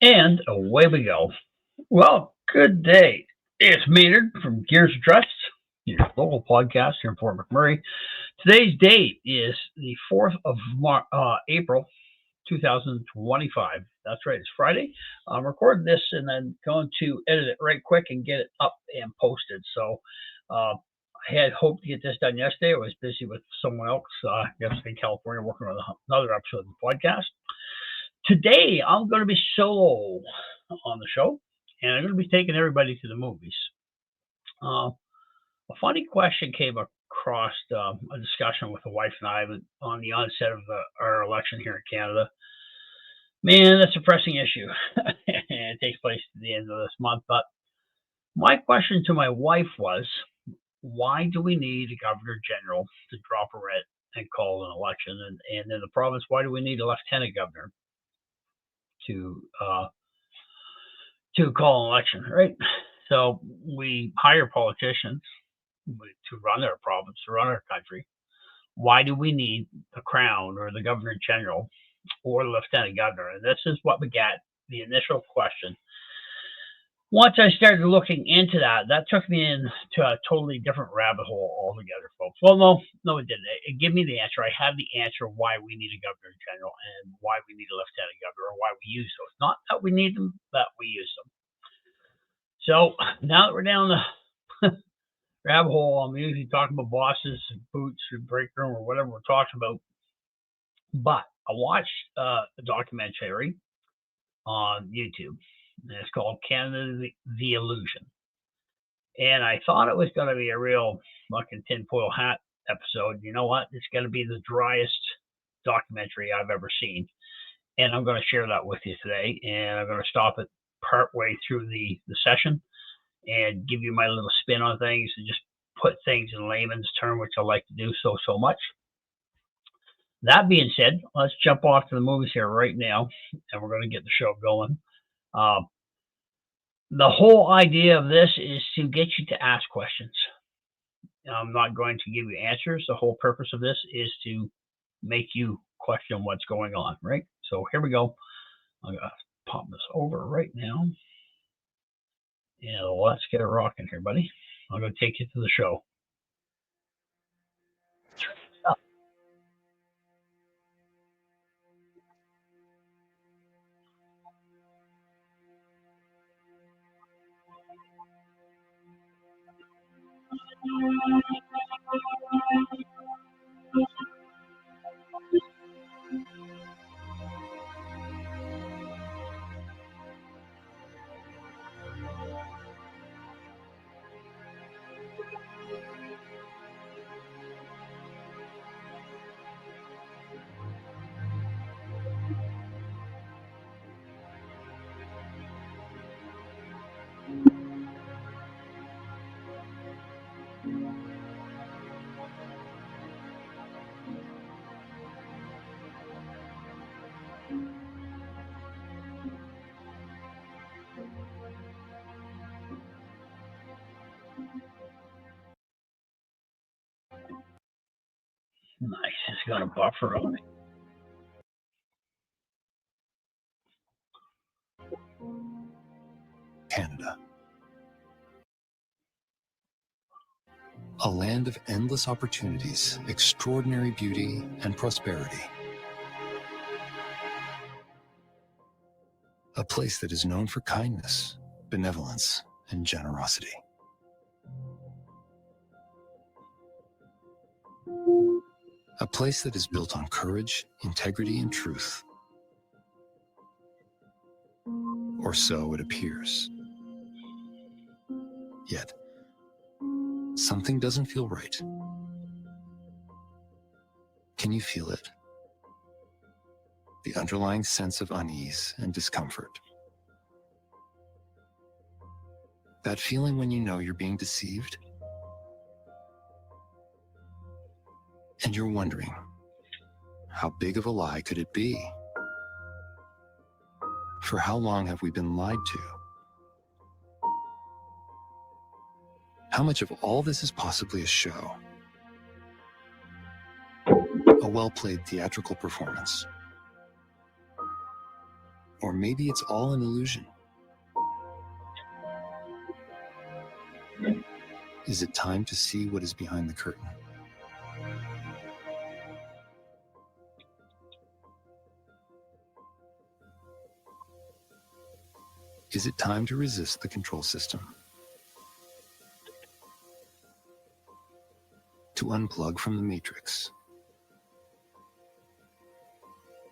And away we go. Well, good day. It's Maynard from Gears of Trust, your local podcast here in Fort McMurray. Today's date is the 4th of April, 2025. That's right, it's Friday. I'm recording this and then going to edit it right quick and get it up and posted. So I had hoped to get this done yesterday. I was busy with someone else yesterday in California working on another episode of the podcast. Today, I'm going to be solo on the show, and I'm going to be taking everybody to the movies. A funny question came across a discussion with the wife and I on the onset of our election here in Canada. Man, that's a pressing issue. It takes place at the end of this month. But my question to my wife was, why do we need a governor general to drop a writ and call an election? And in the province, why do we need a lieutenant governor to call an election, right? So we hire politicians to run our province, to run our country. Why do we need the crown or the governor general or the lieutenant governor? And this is what begat the initial question. Once I started looking into that took me into a totally different rabbit hole altogether, folks. Well, no, it didn't. It gave me the answer. I have the answer why we need a governor general and why we need a lieutenant governor, or why we use those. Not that we need them, that we use them. So now that we're down the rabbit hole, I'm usually talking about bosses and boots and break room or whatever we're talking about. But I watched a documentary on YouTube. And it's called Canada, the Illusion. And I thought it was going to be a real fucking tinfoil hat episode. You know what? It's going to be the driest documentary I've ever seen. And I'm going to share that with you today. And I'm going to stop it partway through the session and give you my little spin on things and just put things in layman's term, which I like to do so much. That being said, let's jump off to the movies here right now. And we're going to get the show going. The whole idea of this is to get you to ask questions. I'm not going to give you answers. The whole purpose of this is to make you question what's going on, right? So here we go. I'm going to pop this over right now. And let's get it rocking here, buddy. I'm going to take you to the show. Nice. It's got a buffer on it. Canada. A land of endless opportunities, extraordinary beauty, and prosperity. A place that is known for kindness, benevolence, and generosity. A place that is built on courage, integrity, and truth. Or so it appears. Yet, something doesn't feel right. Can you feel it? The underlying sense of unease and discomfort. That feeling when you know you're being deceived, and you're wondering, how big of a lie could it be? For how long have we been lied to? How much of all this is possibly a show? A well-played theatrical performance? Or maybe it's all an illusion. Is it time to see what is behind the curtain? Is it time to resist the control system? To unplug from the matrix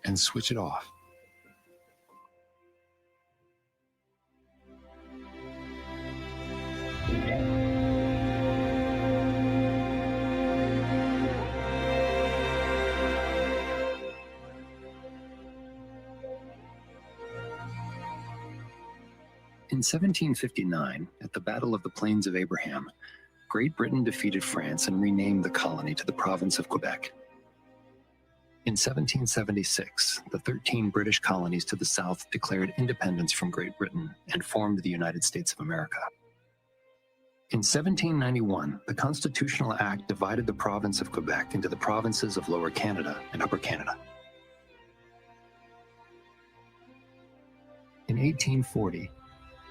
and switch it off? In 1759, at the Battle of the Plains of Abraham, Great Britain defeated France and renamed the colony to the province of Quebec. In 1776, the 13 British colonies to the south declared independence from Great Britain and formed the United States of America. In 1791, the Constitutional Act divided the province of Quebec into the provinces of Lower Canada and Upper Canada. In 1840,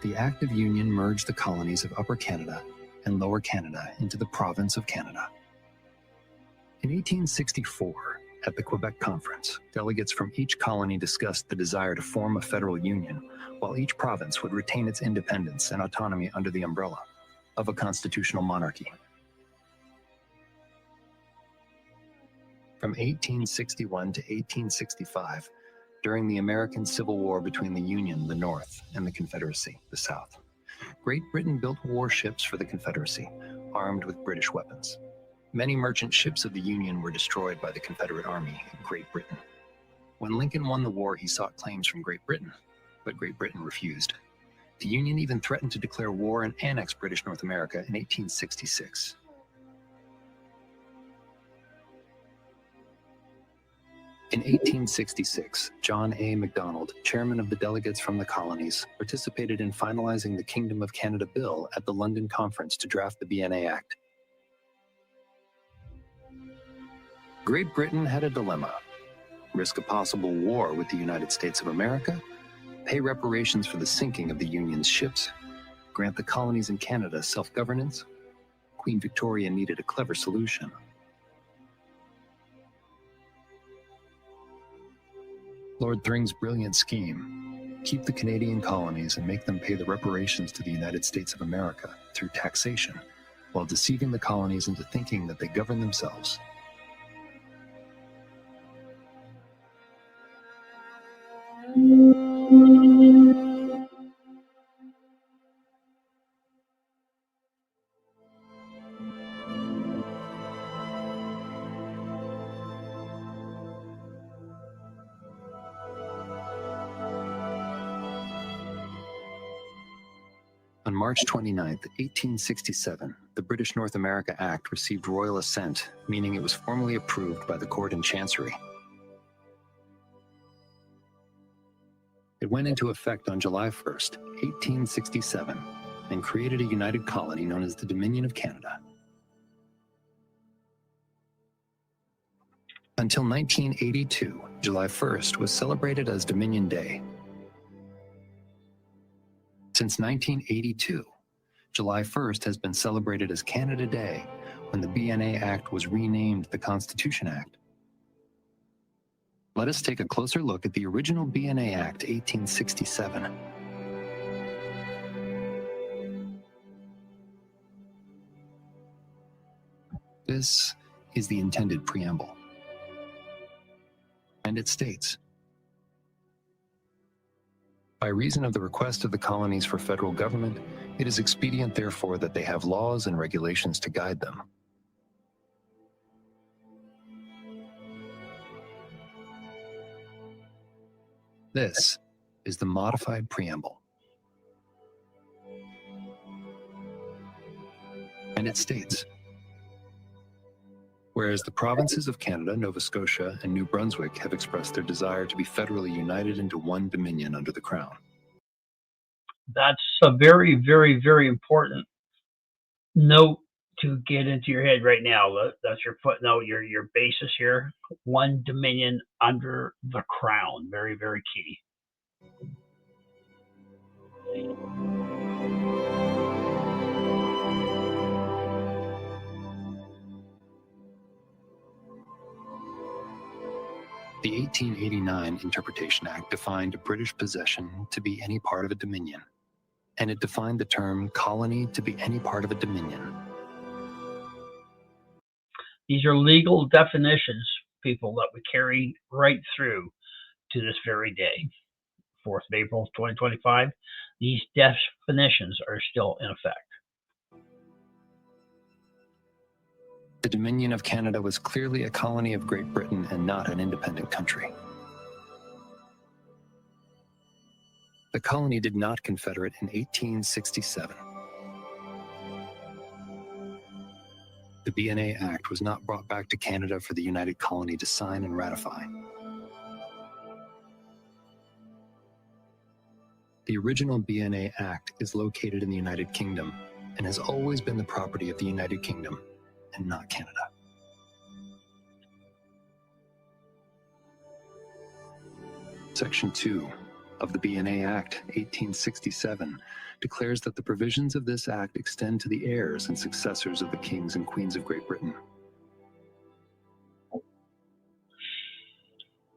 the Act of Union merged the colonies of Upper Canada and Lower Canada into the province of Canada. In 1864, at the Quebec Conference, delegates from each colony discussed the desire to form a federal union, while each province would retain its independence and autonomy under the umbrella of a constitutional monarchy. From 1861 to 1865, during the American Civil War between the Union, the North, and the Confederacy, the South, Great Britain built warships for the Confederacy, armed with British weapons. Many merchant ships of the Union were destroyed by the Confederate Army in Great Britain. When Lincoln won the war, he sought claims from Great Britain, but Great Britain refused. The Union even threatened to declare war and annex British North America in 1866. In 1866, John A. Macdonald, chairman of the delegates from the colonies, participated in finalizing the Kingdom of Canada Bill at the London Conference to draft the BNA Act. Great Britain had a dilemma: risk a possible war with the United States of America, pay reparations for the sinking of the Union's ships, grant the colonies in Canada self-governance. Queen Victoria needed a clever solution. Lord Thring's brilliant scheme: keep the Canadian colonies and make them pay the reparations to the United States of America through taxation, while deceiving the colonies into thinking that they govern themselves. On March 29, 1867, the British North America Act received royal assent, meaning it was formally approved by the court in Chancery. It went into effect on July 1, 1867, and created a united colony known as the Dominion of Canada. Until 1982, July 1st was celebrated as Dominion Day. Since 1982, July 1st has been celebrated as Canada Day, when the BNA Act was renamed the Constitution Act. Let us take a closer look at the original BNA Act 1867. This is the intended preamble. And it states, by reason of the request of the colonies for federal government, it is expedient, therefore, that they have laws and regulations to guide them. This is the modified preamble. And it states, whereas the provinces of Canada, Nova Scotia, and New Brunswick have expressed their desire to be federally united into one dominion under the Crown. That's a very, very, very important note to get into your head right now. That's your footnote, your basis here. One dominion under the Crown. Very, very key. 1889 Interpretation Act defined a British possession to be any part of a dominion, and it defined the term colony to be any part of a dominion. These are legal definitions, people, that we carry right through to this very day. 4th of April 2025, these definitions are still in effect. The Dominion of Canada was clearly a colony of Great Britain and not an independent country. The colony did not confederate in 1867. The BNA Act was not brought back to Canada for the United Colony to sign and ratify. The original BNA Act is located in the United Kingdom and has always been the property of the United Kingdom and not Canada. Section 2 of the BNA Act 1867 declares that the provisions of this act extend to the heirs and successors of the kings and queens of Great Britain.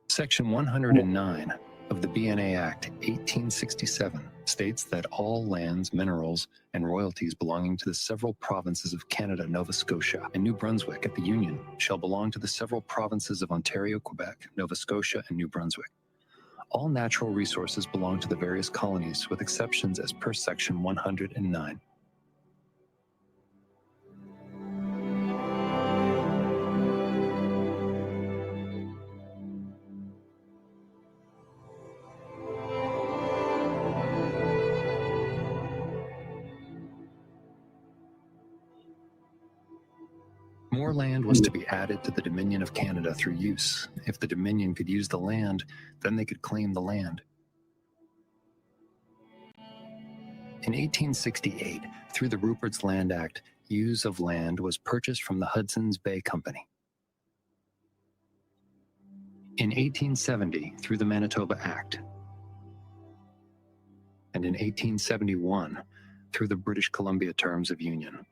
Section 109 of the BNA Act 1867 states that all lands, minerals, and royalties belonging to the several provinces of Canada, Nova Scotia, and New Brunswick at the Union shall belong to the several provinces of Ontario, Quebec, Nova Scotia, and New Brunswick. All natural resources belong to the various colonies, with exceptions as per Section 109. More land was to be added to the Dominion of Canada through use. If the Dominion could use the land, then they could claim the land. In 1868, through the Rupert's Land Act, use of land was purchased from the Hudson's Bay Company. In 1870, through the Manitoba Act. And in 1871, through the British Columbia Terms of Union.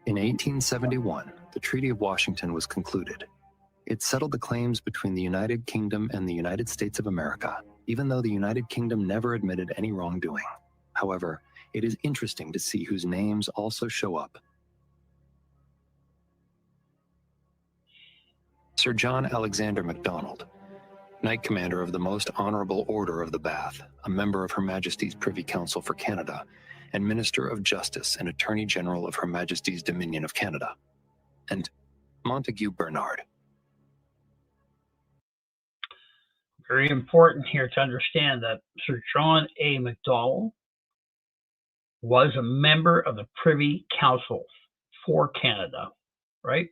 In 1871, the Treaty of Washington was concluded. It settled the claims between the United Kingdom and the United States of America, even though the United Kingdom never admitted any wrongdoing. However, it is interesting to see whose names also show up. Sir John Alexander MacDonald, Knight Commander of the Most Honourable Order of the Bath, a member of Her Majesty's Privy Council for Canada, and Minister of Justice and Attorney General of Her Majesty's Dominion of Canada, and Montague Bernard. Very important here to understand that Sir John A. Macdonald was a member of the Privy Council for Canada, right?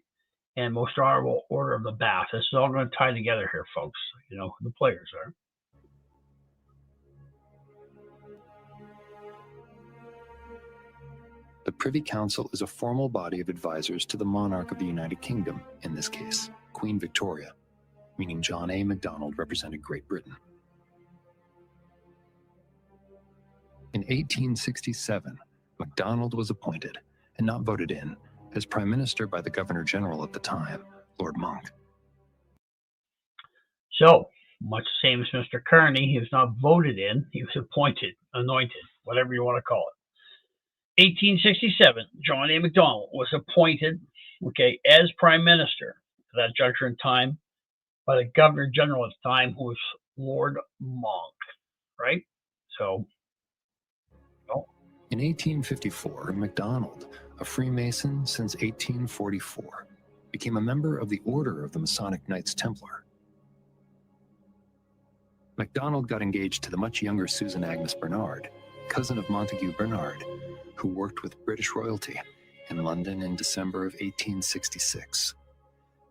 And Most Honourable Order of the Bath. This is all going to tie together here, folks. You know who the players are. The Privy Council is a formal body of advisors to the monarch of the United Kingdom, in this case, Queen Victoria, meaning John A. Macdonald represented Great Britain. In 1867, Macdonald was appointed, and not voted in, as Prime Minister by the Governor-General at the time, Lord Monck. So, much the same as Mr. Carney, he was not voted in, he was appointed, anointed, whatever you want to call it. 1867, John A. Macdonald was appointed, as Prime Minister at that juncture in time by the Governor-General at the time, who was Lord Monck, right? So, In 1854, Macdonald, a Freemason since 1844, became a member of the Order of the Masonic Knights Templar. Macdonald got engaged to the much younger Susan Agnes Bernard, cousin of Montague Bernard, who worked with British royalty in London in December of 1866.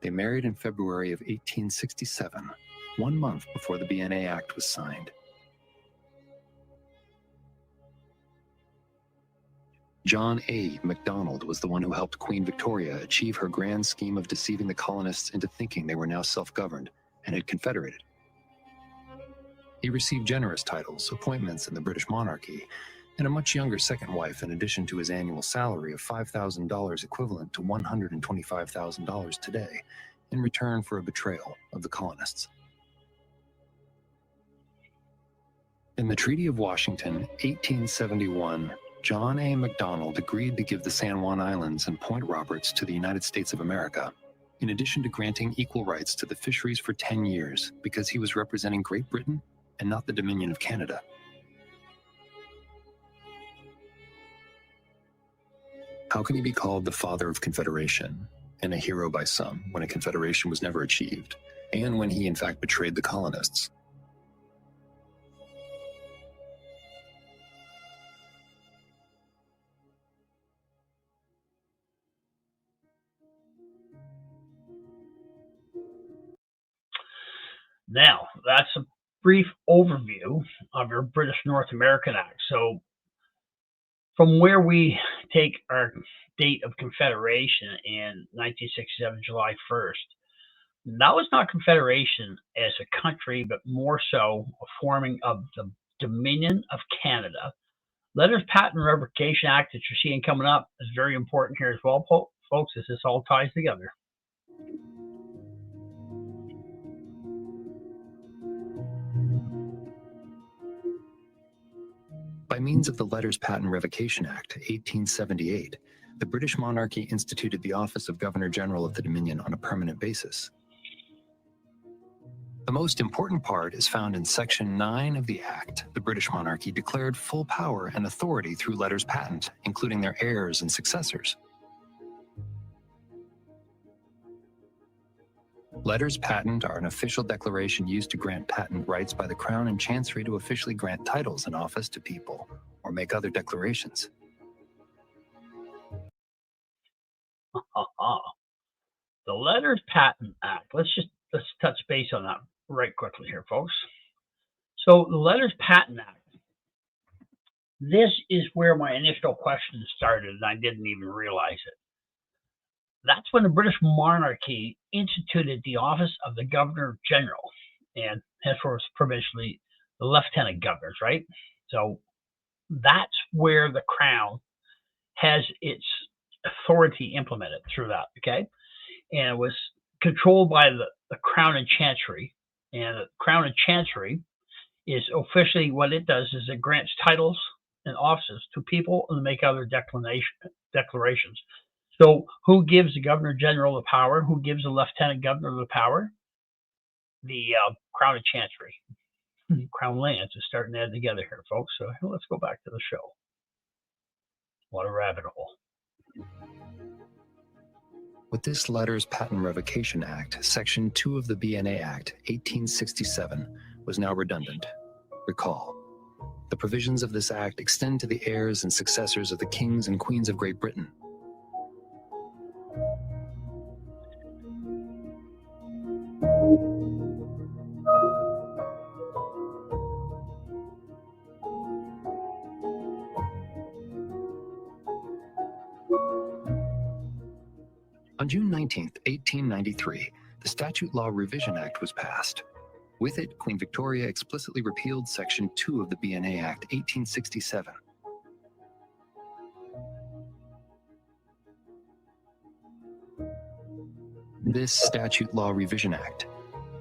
They married in February of 1867, 1 month before the BNA Act was signed. John A. Macdonald was the one who helped Queen Victoria achieve her grand scheme of deceiving the colonists into thinking they were now self-governed and had confederated. He received generous titles, appointments in the British monarchy, and a much younger second wife in addition to his annual salary of $5,000 equivalent to $125,000 today, in return for a betrayal of the colonists. In the Treaty of Washington, 1871, John A. Macdonald agreed to give the San Juan Islands and Point Roberts to the United States of America, in addition to granting equal rights to the fisheries for 10 years, because he was representing Great Britain and not the Dominion of Canada. How can he be called the father of Confederation and a hero by some when a confederation was never achieved, and when he in fact betrayed the colonists? Now, that's a brief overview of your British North American Act. So, from where we take our date of Confederation in 1967, July 1st, that was not Confederation as a country, but more so a forming of the Dominion of Canada. Letters Patent Revocation Act that you're seeing coming up is very important here as well, folks, as this all ties together. By means of the Letters Patent Revocation Act, 1878, the British monarchy instituted the office of Governor-General of the Dominion on a permanent basis. The most important part is found in Section 9 of the Act. The British monarchy declared full power and authority through letters patent, including their heirs and successors. Letters patent are an official declaration used to grant patent rights by the Crown and Chancery to officially grant titles and office to people or make other declarations. The Letters Patent Act. Let's touch base on that right quickly here, folks. So the Letters Patent Act. This is where my initial question started, and I didn't even realize it. That's when the British monarchy instituted the office of the Governor General, and henceforth provincially the Lieutenant Governors, right? So that's where the Crown has its authority implemented through that, okay? And it was controlled by the Crown and Chancery, and the Crown and Chancery is officially what it does is it grants titles and offices to people and make other declarations. So who gives the Governor General the power? Who gives the Lieutenant Governor the power? The Crown and Chancery. Crown lands is starting to add together here, folks. So let's go back to the show. What a rabbit hole. With this Letters Patent Revocation Act, Section 2 of the BNA Act, 1867, was now redundant. Recall, the provisions of this act extend to the heirs and successors of the kings and queens of Great Britain. On June 19, 1893, the Statute Law Revision Act was passed. With it, Queen Victoria explicitly repealed Section 2 of the BNA Act, 1867. This Statute Law Revision Act,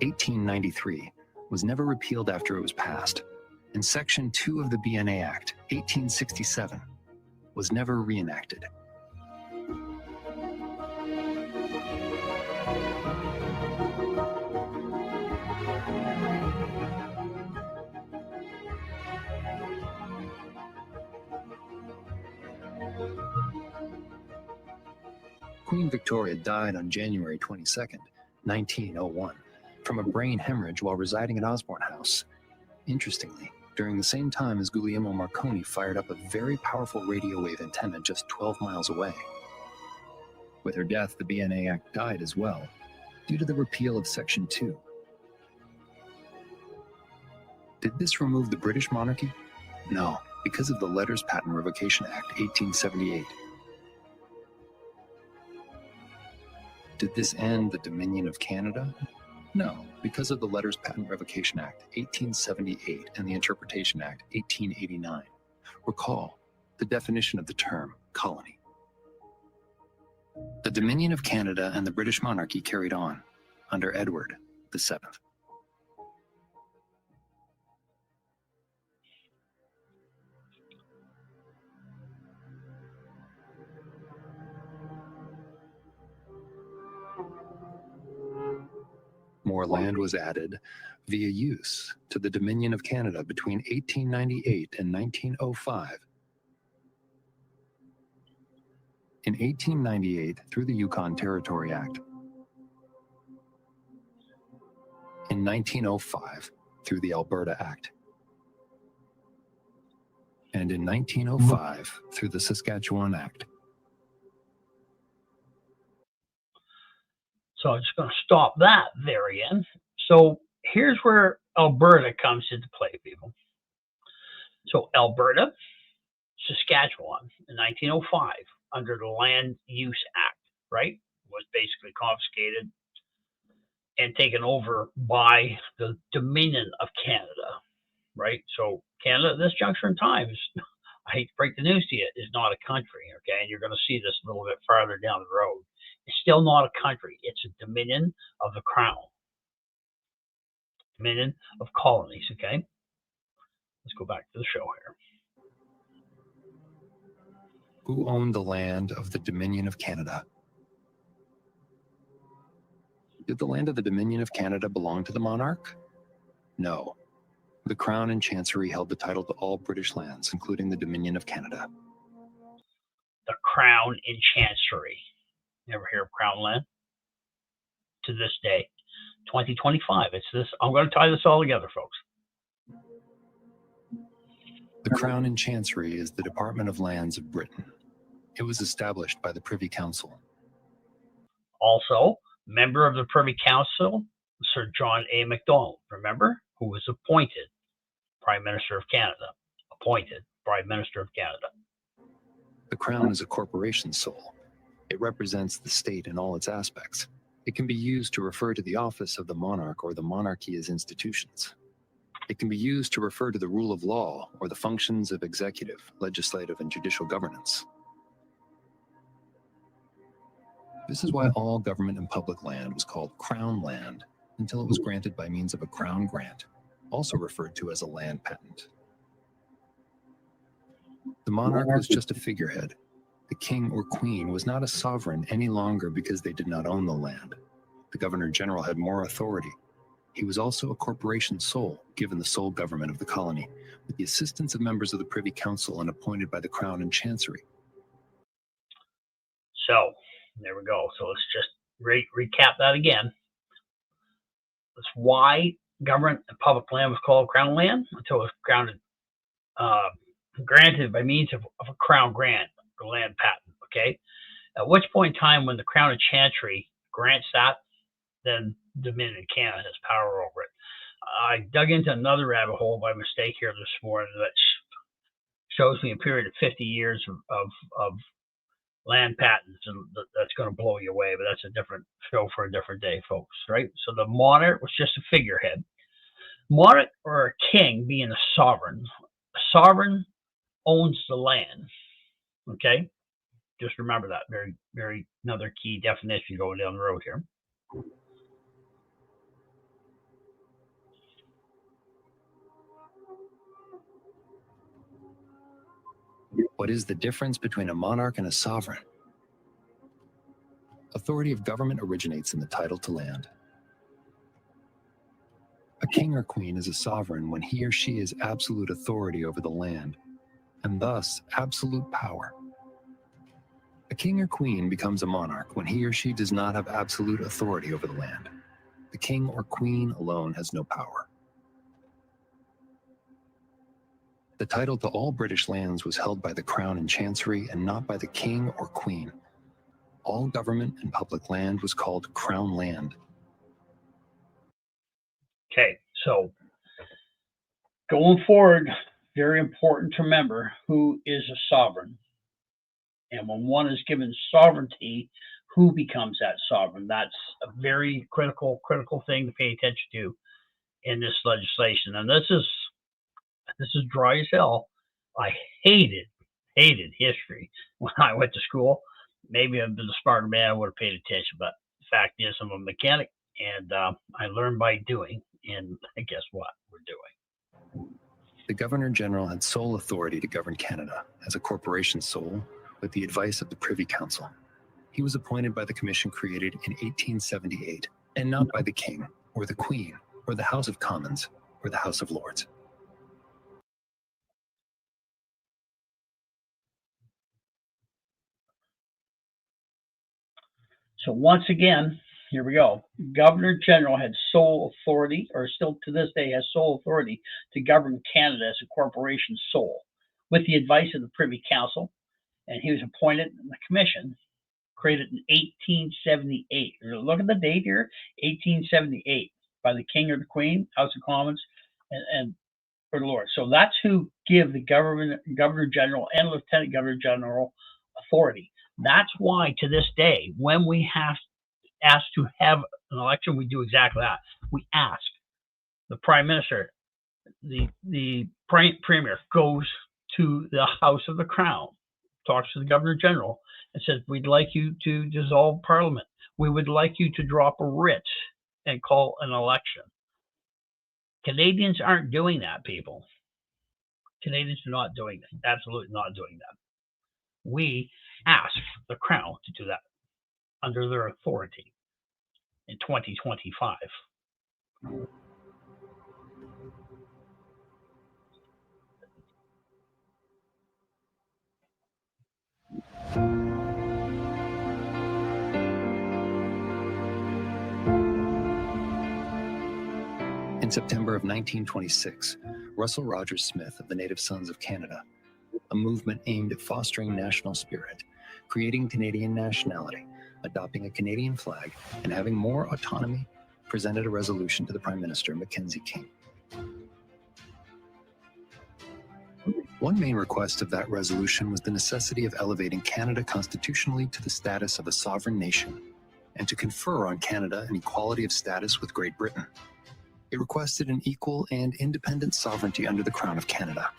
1893, was never repealed after it was passed, and Section 2 of the BNA Act, 1867, was never reenacted. Queen Victoria died on January 22, 1901, from a brain hemorrhage while residing at Osborne House. Interestingly, during the same time as Guglielmo Marconi fired up a very powerful radio wave antenna just 12 miles away. With her death, the BNA Act died as well, due to the repeal of Section 2. Did this remove the British monarchy? No. because of the Letters Patent Revocation Act 1878. Did this end the Dominion of Canada? No, because of the Letters Patent Revocation Act 1878 and the Interpretation Act 1889. Recall the definition of the term colony. The Dominion of Canada and the British monarchy carried on under Edward VII. More land was added via use to the Dominion of Canada between 1898 and 1905. In 1898, through the Yukon Territory Act. In 1905, through the Alberta Act. And in 1905, through the Saskatchewan Act. So I'm just going to stop that there again. So here's where Alberta comes into play, people. So Alberta, Saskatchewan, in 1905, under the Land Use Act, right, was basically confiscated and taken over by the Dominion of Canada, right? So Canada at this juncture in time is, I hate to break the news to you, is not a country, okay? And you're going to see this a little bit farther down the road. It's still not a country. It's a dominion of the crown. Dominion of colonies, okay? Let's go back to the show here. Who owned the land of the Dominion of Canada? Did the land of the Dominion of Canada belong to the monarch? No. The Crown and Chancery held the title to all British lands, including the Dominion of Canada. The Crown and Chancery. Never hear of Crown land? To this day, 2025. It's this. I'm going to tie this all together, folks. The Crown and Chancery is the Department of Lands of Britain. It was established by the Privy Council. Also, member of the Privy Council, Sir John A. Macdonald, remember, who was appointed Prime Minister of Canada. Appointed Prime Minister of Canada. The Crown is a corporation soul. It represents the state in all its aspects. It can be used to refer to the office of the monarch or the monarchy as institutions. It can be used to refer to the rule of law or the functions of executive, legislative, and judicial governance. This is why all government and public land was called Crown land until it was granted by means of a Crown grant, also referred to as a land patent. The monarch was just a figurehead. The king or queen was not a sovereign any longer because they did not own the land. The governor general had more authority. He was also a corporation sole, given the sole government of the colony, with the assistance of members of the Privy Council and appointed by the Crown and Chancery. So, there we go. So let's just recap that again. That's why government and public land was called Crown land until it was granted by means of a Crown grant, the land patent, okay? At which point in time when the Crown and Chancery grants that, then Dominion of Canada has power over it. I dug into another rabbit hole by mistake here this morning that shows me a period of 50 years of land patents, and that's going to blow you away, but that's a different show for a different day, folks, right? So the monarch was just a figurehead. Monarch, or a king, being a sovereign owns the land, okay? Just remember that. Very, very another key definition going down the road here. What is the difference between a monarch and a sovereign? Authority of government originates in the title to land. A king or queen is a sovereign when he or she has absolute authority over the land, and thus absolute power. A king or queen becomes a monarch when he or she does not have absolute authority over the land. The king or queen alone has no power. The title to all British lands was held by the Crown and Chancery and not by the king or queen. All government and public land was called Crown land. Okay, so going forward, very important to remember who is a sovereign. And when one is given sovereignty, who becomes that sovereign? That's a very critical thing to pay attention to in this legislation. And this is dry as hell. I hated history when I went to school. Maybe I've been a smarter man, I would have paid attention. But the fact is, I'm a mechanic, and I learned by doing. And guess what? We're doing. The Governor General had sole authority to govern Canada as a corporation sole, with the advice of the Privy Council. He was appointed by the commission created in 1878, and not by the King, or the Queen, or the House of Commons, or the House of Lords. So once again, here we go. Governor General had sole authority, or still to this day has sole authority, to govern Canada as a corporation sole, with the advice of the Privy Council, and he was appointed in the commission, created in 1878. Look at the date here, 1878, by the King or the Queen, House of Commons, and for the Lord. So that's who give the Governor General and Lieutenant Governor General authority. That's why to this day, when we have asked to have an election, we do exactly that. We ask the Prime Minister, the Premier goes to the House of the Crown, talks to the Governor General, and says, we'd like you to dissolve Parliament. We would like you to drop a writ and call an election. Canadians aren't doing that, people. Canadians are not doing that. Absolutely not doing that. We ask the Crown to do that under their authority in 2025. In September of 1926, Russell Rogers Smith of the Native Sons of Canada, a movement aimed at fostering national spirit, creating Canadian nationality, adopting a Canadian flag, and having more autonomy, presented a resolution to the Prime Minister, Mackenzie King. One main request of that resolution was the necessity of elevating Canada constitutionally to the status of a sovereign nation, and to confer on Canada an equality of status with Great Britain. It requested an equal and independent sovereignty under the Crown of Canada.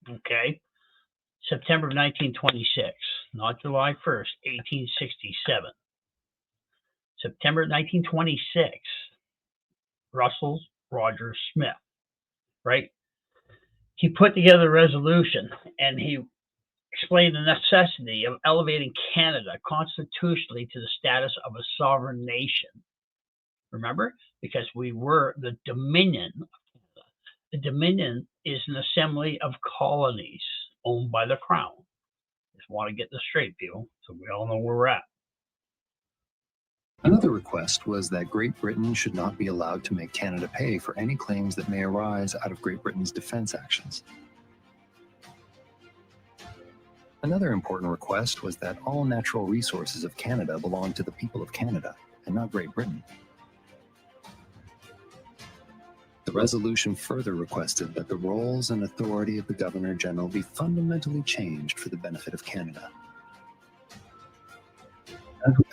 Okay. September of 1926, not July 1st, 1867. September 1926, Russell Rogers Smith, right? He put together a resolution, and he explained the necessity of elevating Canada constitutionally to the status of a sovereign nation. Remember? Because we were the Dominion of Canada. The Dominion is an assembly of colonies owned by the Crown. Just want to get this straight, people, so we all know where we're at. Another request was that Great Britain should not be allowed to make Canada pay for any claims that may arise out of Great Britain's defense actions. Another important request was that all natural resources of Canada belong to the people of Canada and not Great Britain. The resolution further requested that the roles and authority of the Governor General be fundamentally changed for the benefit of Canada.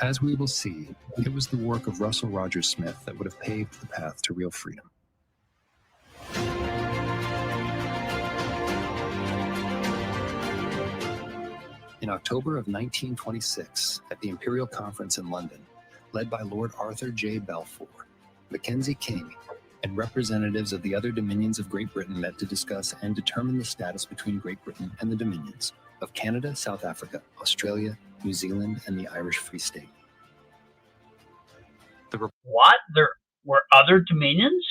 As we will see, it was the work of Russell Rogers Smith that would have paved the path to real freedom. In October of 1926, at the Imperial Conference in London, led by Lord Arthur J. Balfour, Mackenzie King, and representatives of the other dominions of Great Britain met to discuss and determine the status between Great Britain and the dominions of Canada, South Africa, Australia, New Zealand, and the Irish Free State. What? There were other dominions?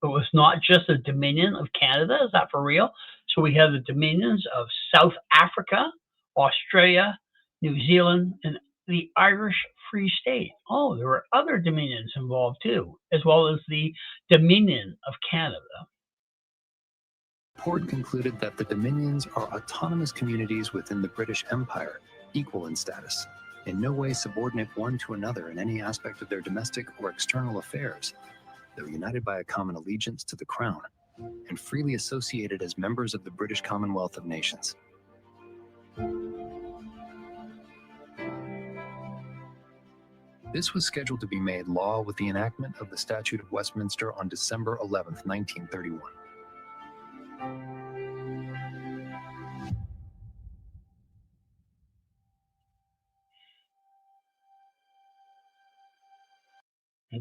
It was not just the Dominion of Canada? Is that for real? So we have the dominions of South Africa, Australia, New Zealand, and the Irish Free State. Oh, there were other dominions involved too, as well as the Dominion of Canada. The report concluded that the dominions are autonomous communities within the British Empire, equal in status, in no way subordinate one to another in any aspect of their domestic or external affairs, though united by a common allegiance to the Crown, and freely associated as members of the British Commonwealth of Nations. This was scheduled to be made law with the enactment of the Statute of Westminster on December 11, 1931.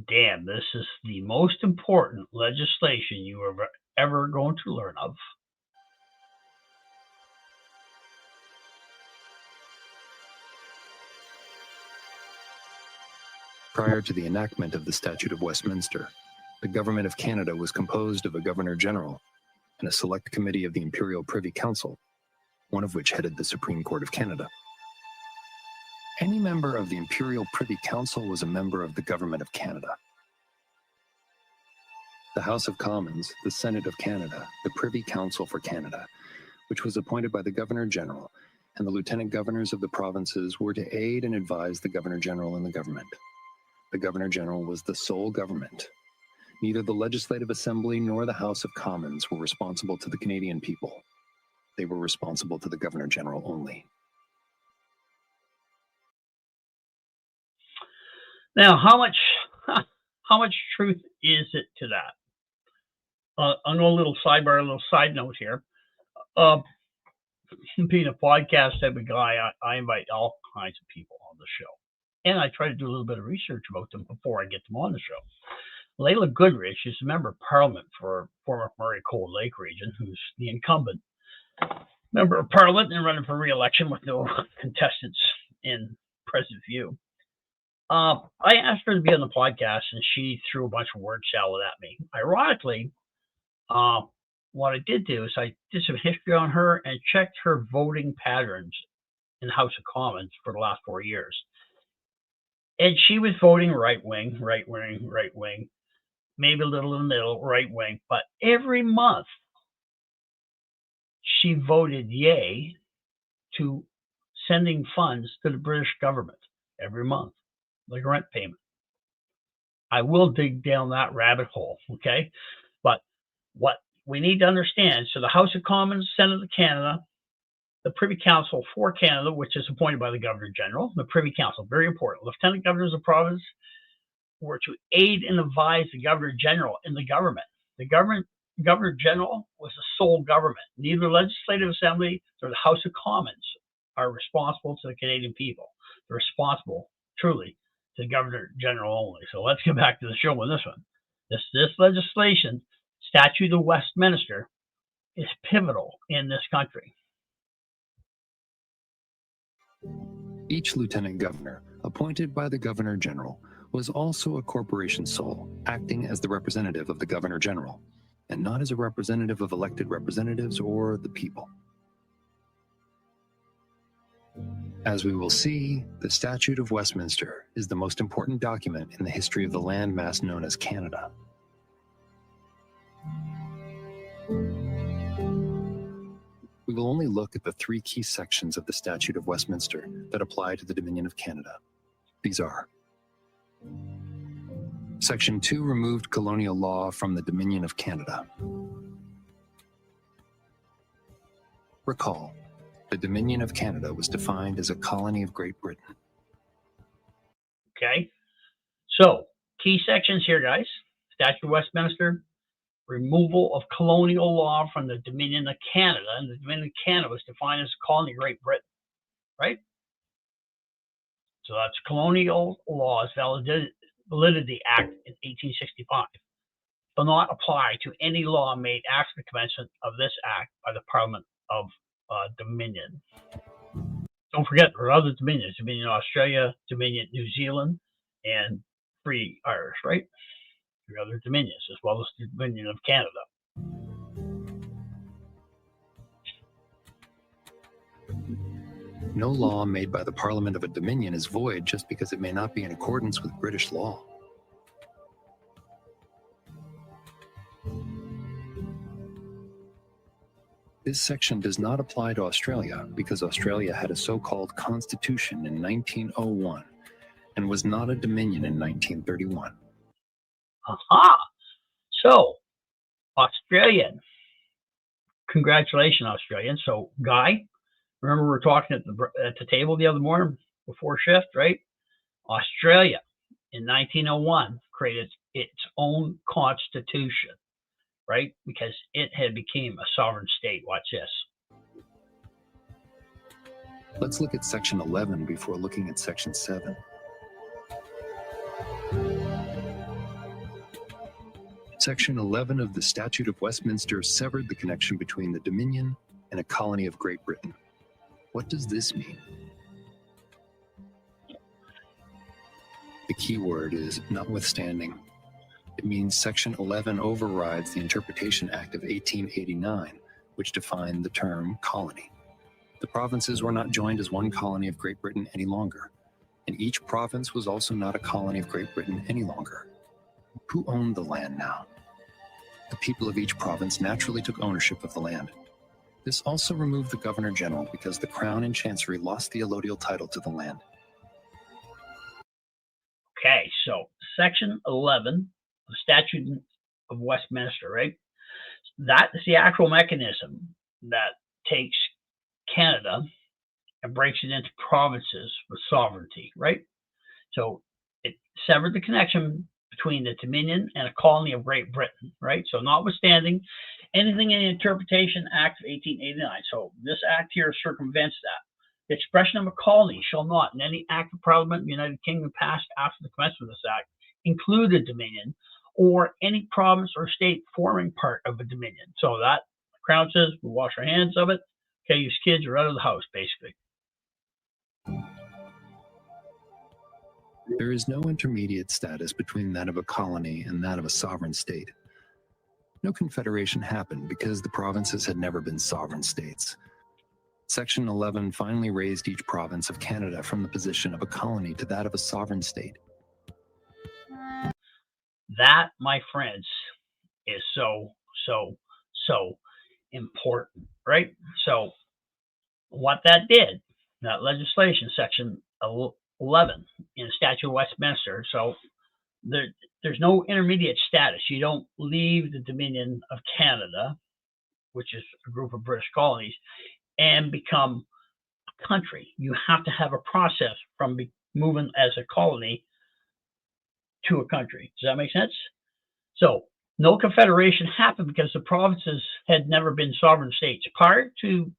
Damn, this is the most important legislation you are ever going to learn of. Prior to the enactment of the Statute of Westminster, the Government of Canada was composed of a Governor-General and a select committee of the Imperial Privy Council, one of which headed the Supreme Court of Canada. Any member of the Imperial Privy Council was a member of the Government of Canada. The House of Commons, the Senate of Canada, the Privy Council for Canada, which was appointed by the Governor-General, and the Lieutenant Governors of the provinces were to aid and advise the Governor-General in the government. The Governor-General was the sole government. Neither the Legislative Assembly nor the House of Commons were responsible to the Canadian people. They were responsible to the Governor-General only. Now, how much truth is it to that? I'm going a little sidebar, a little side note here. Being a podcast type of guy, I invite all kinds of people on the show. And I try to do a little bit of research about them before I get them on the show. Layla Goodrich is a member of Parliament for former Murray Cold Lake region, who's the incumbent member of Parliament and running for re-election with no contestants in present view. I asked her to be on the podcast, and she threw a bunch of word salad at me. Ironically, what I did do is I did some history on her and checked her voting patterns in the House of Commons for the last 4 years. And she was voting right wing, maybe a little in the middle, right wing. But every month, she voted yay to sending funds to the British government every month, like rent payment. I will dig down that rabbit hole, okay? But what we need to understand, so the House of Commons, Senate of Canada, the Privy Council for Canada, which is appointed by the Governor-General, the Privy Council, very important. Lieutenant Governors of province were to aid and advise the Governor-General in the government. The Governor-General was the sole government. Neither the Legislative Assembly nor the House of Commons are responsible to the Canadian people. They're responsible, truly, to the Governor-General only. So let's get back to the show on this one. This legislation, Statute of Westminster, is pivotal in this country. Each Lieutenant Governor, appointed by the Governor-General, was also a corporation sole, acting as the representative of the Governor-General, and not as a representative of elected representatives or the people. As we will see, the Statute of Westminster is the most important document in the history of the landmass known as Canada. We will only look at the 3 key sections of the Statute of Westminster that apply to the Dominion of Canada. These are: Section 2 removed colonial law from the Dominion of Canada. Recall, the Dominion of Canada was defined as a colony of Great Britain. Okay, so key sections here, guys. Statute of Westminster, removal of colonial law from the Dominion of Canada, and the Dominion of Canada was defined as a colony of Great Britain, right? So that's Colonial Laws Validity Act in 1865. Will not apply to any law made after the commencement of this act by the Parliament of Dominion. Don't forget, there are other dominions: Dominion Australia, Dominion New Zealand, and Free Irish, right? 3 other dominions, as well as the Dominion of Canada. No law made by the Parliament of a Dominion is void just because it may not be in accordance with British law. This section does not apply to Australia because Australia had a so-called constitution in 1901 and was not a dominion in 1931. Aha! So, Australian. Congratulations, Australian. So, Guy, remember we were talking at the table the other morning before shift, right? Australia in 1901 created its own constitution, right? Because it had become a sovereign state. Watch this. Let's look at Section 11 before looking at Section 7. Section 11 of the Statute of Westminster severed the connection between the Dominion and a colony of Great Britain. What does this mean? The key word is notwithstanding. It means Section 11 overrides the Interpretation Act of 1889, which defined the term colony. The provinces were not joined as one colony of Great Britain any longer, and each province was also not a colony of Great Britain any longer. Who owned the land now? The people of each province naturally took ownership of the land. This also removed the Governor General because the Crown and Chancery lost the allodial title to the land. Okay, so Section 11 of the Statute of Westminster, right? That is the actual mechanism that takes Canada and breaks it into provinces with sovereignty, right? So it severed the connection between the Dominion and a colony of Great Britain, right? So notwithstanding anything in the Interpretation Act of 1889. So this act here circumvents that. The expression of a colony shall not, in any act of Parliament of the United Kingdom passed after the commencement of this act, include a Dominion or any province or state forming part of a Dominion. So that the Crown says we wash our hands of it. Okay, you kids are out of the house, basically. There is no intermediate status between that of a colony and that of a sovereign state. No confederation happened because the provinces had never been sovereign states. Section 11 finally raised each province of Canada from the position of a colony to that of a sovereign state. That, my friends, is so important, right? So what that did, that legislation, Section 11 in the Statute of Westminster, so there's no intermediate status. You don't leave the Dominion of Canada, which is a group of British colonies, and become a country. You have to have a process from moving as a colony to a country. Does that make sense? So no confederation happened because the provinces had never been sovereign states. Prior to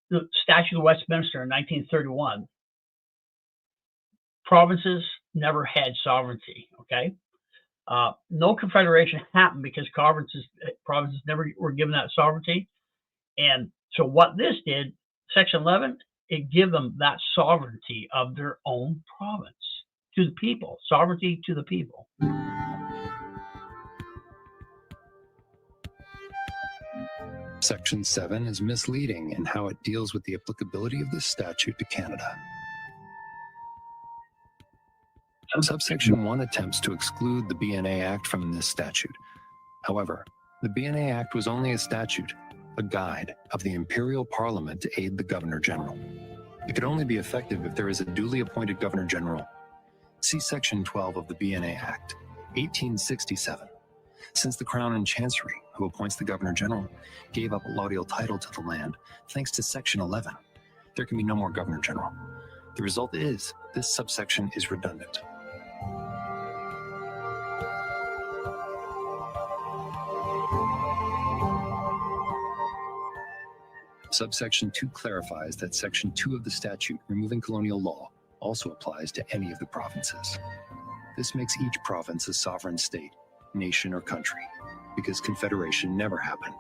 the Statute of Westminster in 1931, provinces never had sovereignty, okay? No confederation happened because provinces never were given that sovereignty. And so what this did, Section 11, it gave them that sovereignty of their own province to the people, sovereignty to the people. Section 7 is misleading in how it deals with the applicability of this statute to Canada. Subsection 1 attempts to exclude the BNA Act from this statute. However, the BNA Act was only a statute, a guide of the Imperial Parliament to aid the Governor General. It could only be effective if there is a duly appointed Governor General. See Section 12 of the BNA Act, 1867. Since the Crown and Chancery, who appoints the Governor General, gave up allodial title to the land, thanks to Section 11, there can be no more Governor General. The result is, this subsection is redundant. Subsection 2 clarifies that Section 2 of the statute removing colonial law also applies to any of the provinces. This makes each province a sovereign state, nation, or country, because confederation never happened.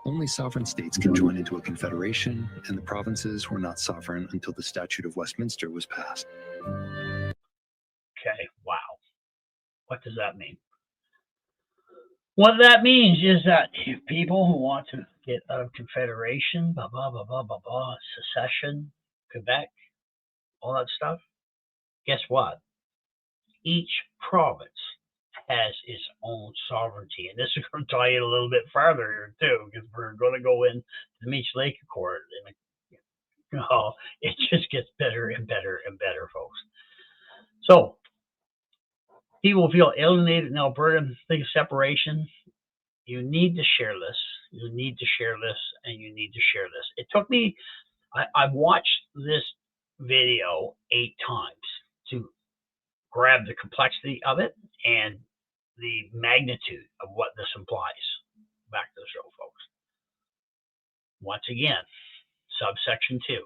Only sovereign states can join into a confederation, and the provinces were not sovereign until the Statute of Westminster was passed. Okay, wow. What does that mean? What that means is that if people who want to get out of confederation, blah, blah, blah, blah, blah, blah, secession, Quebec, all that stuff, guess what? Each province has its own sovereignty. And this is going to tie in a little bit farther here too, because we're going to go into the Meech Lake Accord, and it just gets better and better and better, folks. So people feel alienated in Alberta, think of separation. You need to share this. You need to share this, and you need to share this. It took me, I've watched this video 8 times to grab the complexity of it and the magnitude of what this implies. Back to the show, folks. Once again, subsection 2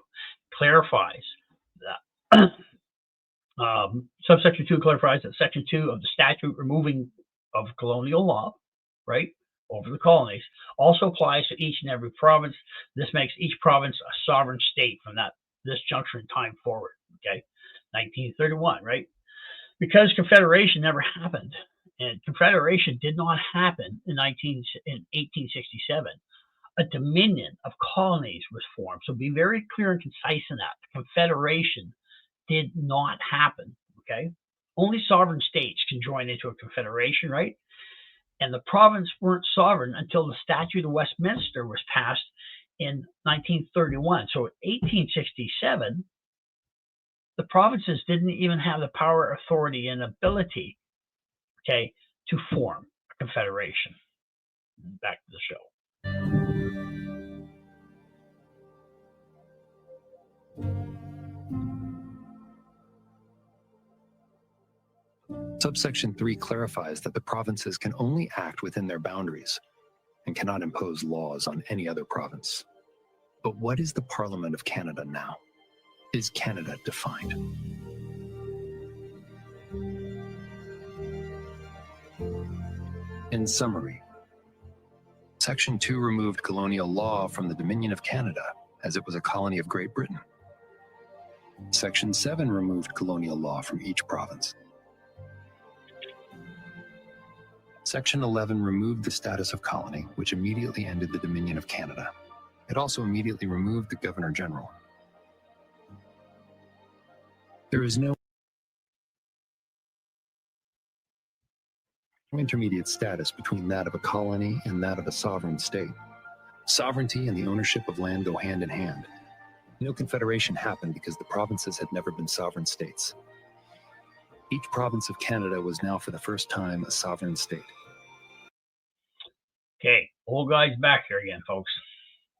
clarifies that subsection 2 clarifies that section 2 of the statute removing of colonial law, right, over the colonies, also applies to each and every province. This makes each province a sovereign state from this juncture in time forward. Okay, 1931, right? Because Confederation never happened, and Confederation did not happen in 1867. A Dominion of colonies was formed. So be very clear and concise in that. The Confederation did not happen. Okay, only sovereign states can join into a confederation, right? And the province weren't sovereign until the Statute of Westminster was passed in 1931. So in 1867, the provinces didn't even have the power, authority, and ability, okay, to form a confederation. Back to the show. Subsection 3 clarifies that the provinces can only act within their boundaries and cannot impose laws on any other province. But what is the Parliament of Canada now? Is Canada defined? In summary, Section 2 removed colonial law from the Dominion of Canada as it was a colony of Great Britain. Section 7 removed colonial law from each province. Section 11 removed the status of colony, which immediately ended the Dominion of Canada. It also immediately removed the Governor General. There is no intermediate status between that of a colony and that of a sovereign state. Sovereignty and the ownership of land go hand in hand. No confederation happened because the provinces had never been sovereign states. Each province of Canada was now for the first time a sovereign state. Okay, old guys back here again, folks.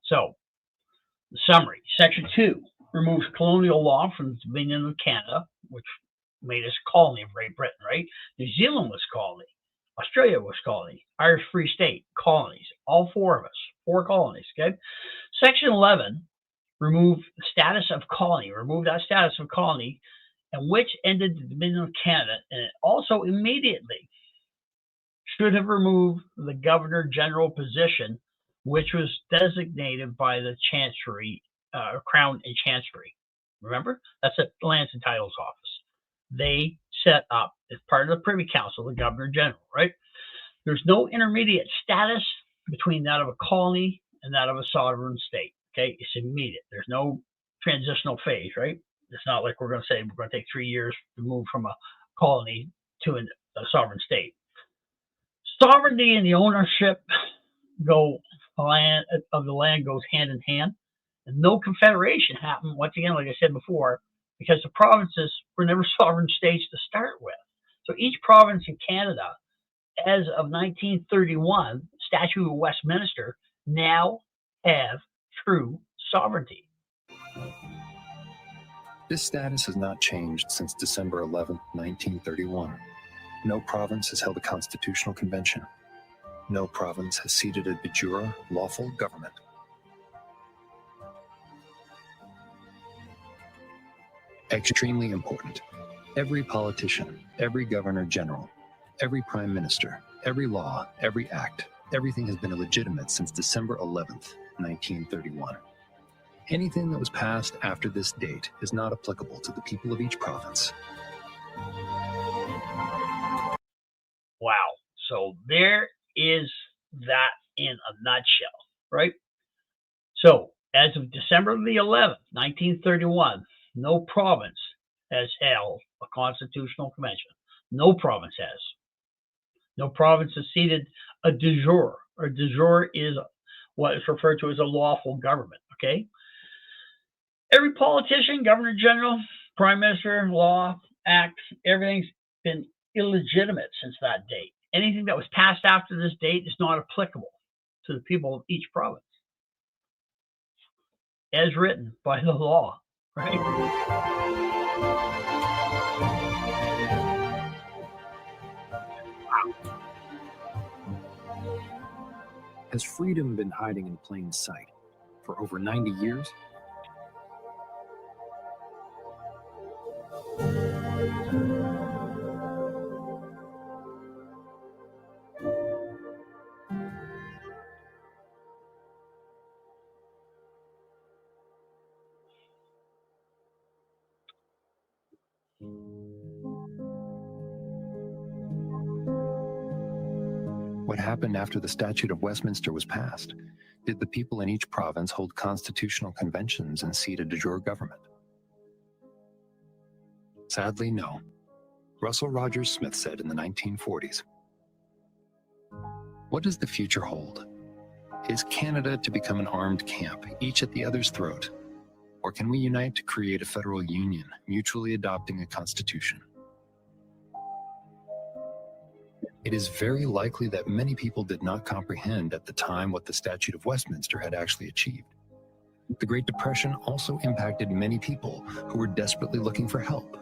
So, the summary. Section 2 removes colonial law from the Dominion of Canada, which made us a colony of Great Britain, right? New Zealand was colony. Australia was colony. Irish Free State, colonies. All 4 of us, 4 colonies, okay? Section 11 removed the status of colony, and which ended the Dominion of Canada, and it also immediately should have removed the Governor General position, which was designated by the Chancery, Crown and Chancery. Remember? That's the Lands and Titles Office. They set up, as part of the Privy Council, the Governor General, right? There's no intermediate status between that of a colony and that of a sovereign state, okay? It's immediate. There's no transitional phase, right? It's not like we're going to say we're going to take 3 years to move from a colony to a sovereign state. Sovereignty and the ownership of the land goes hand in hand. And no confederation happened, once again, like I said before, because the provinces were never sovereign states to start with. So each province in Canada, as of 1931, Statute of Westminster, now have true sovereignty. This status has not changed since December 11, 1931. No province has held a constitutional convention. No province has seated a de jure lawful government. Extremely important. Every politician, every governor general, every prime minister, every law, every act, everything has been illegitimate since December 11th, 1931. Anything that was passed after this date is not applicable to the people of each province. Wow. So there is that in a nutshell, right? So as of December the 11th, 1931, no province has held a constitutional convention. No province has. No province is ceded a de jure. Or de jure is what is referred to as a lawful government, okay? Every politician, governor general, prime minister, law, acts, everything's been illegitimate since that date. Anything that was passed after this date is not applicable to the people of each province, as written by the law, right? Has freedom been hiding in plain sight for over 90 years? What happened after the Statute of Westminster was passed? Did the people in each province hold constitutional conventions and seat a de jure government? Sadly, no. Russell Rogers Smith said in the 1940s, "What does the future hold? Is Canada to become an armed camp, each at the other's throat? Or can we unite to create a federal union, mutually adopting a constitution?" It is very likely that many people did not comprehend at the time what the Statute of Westminster had actually achieved. The Great Depression also impacted many people who were desperately looking for help.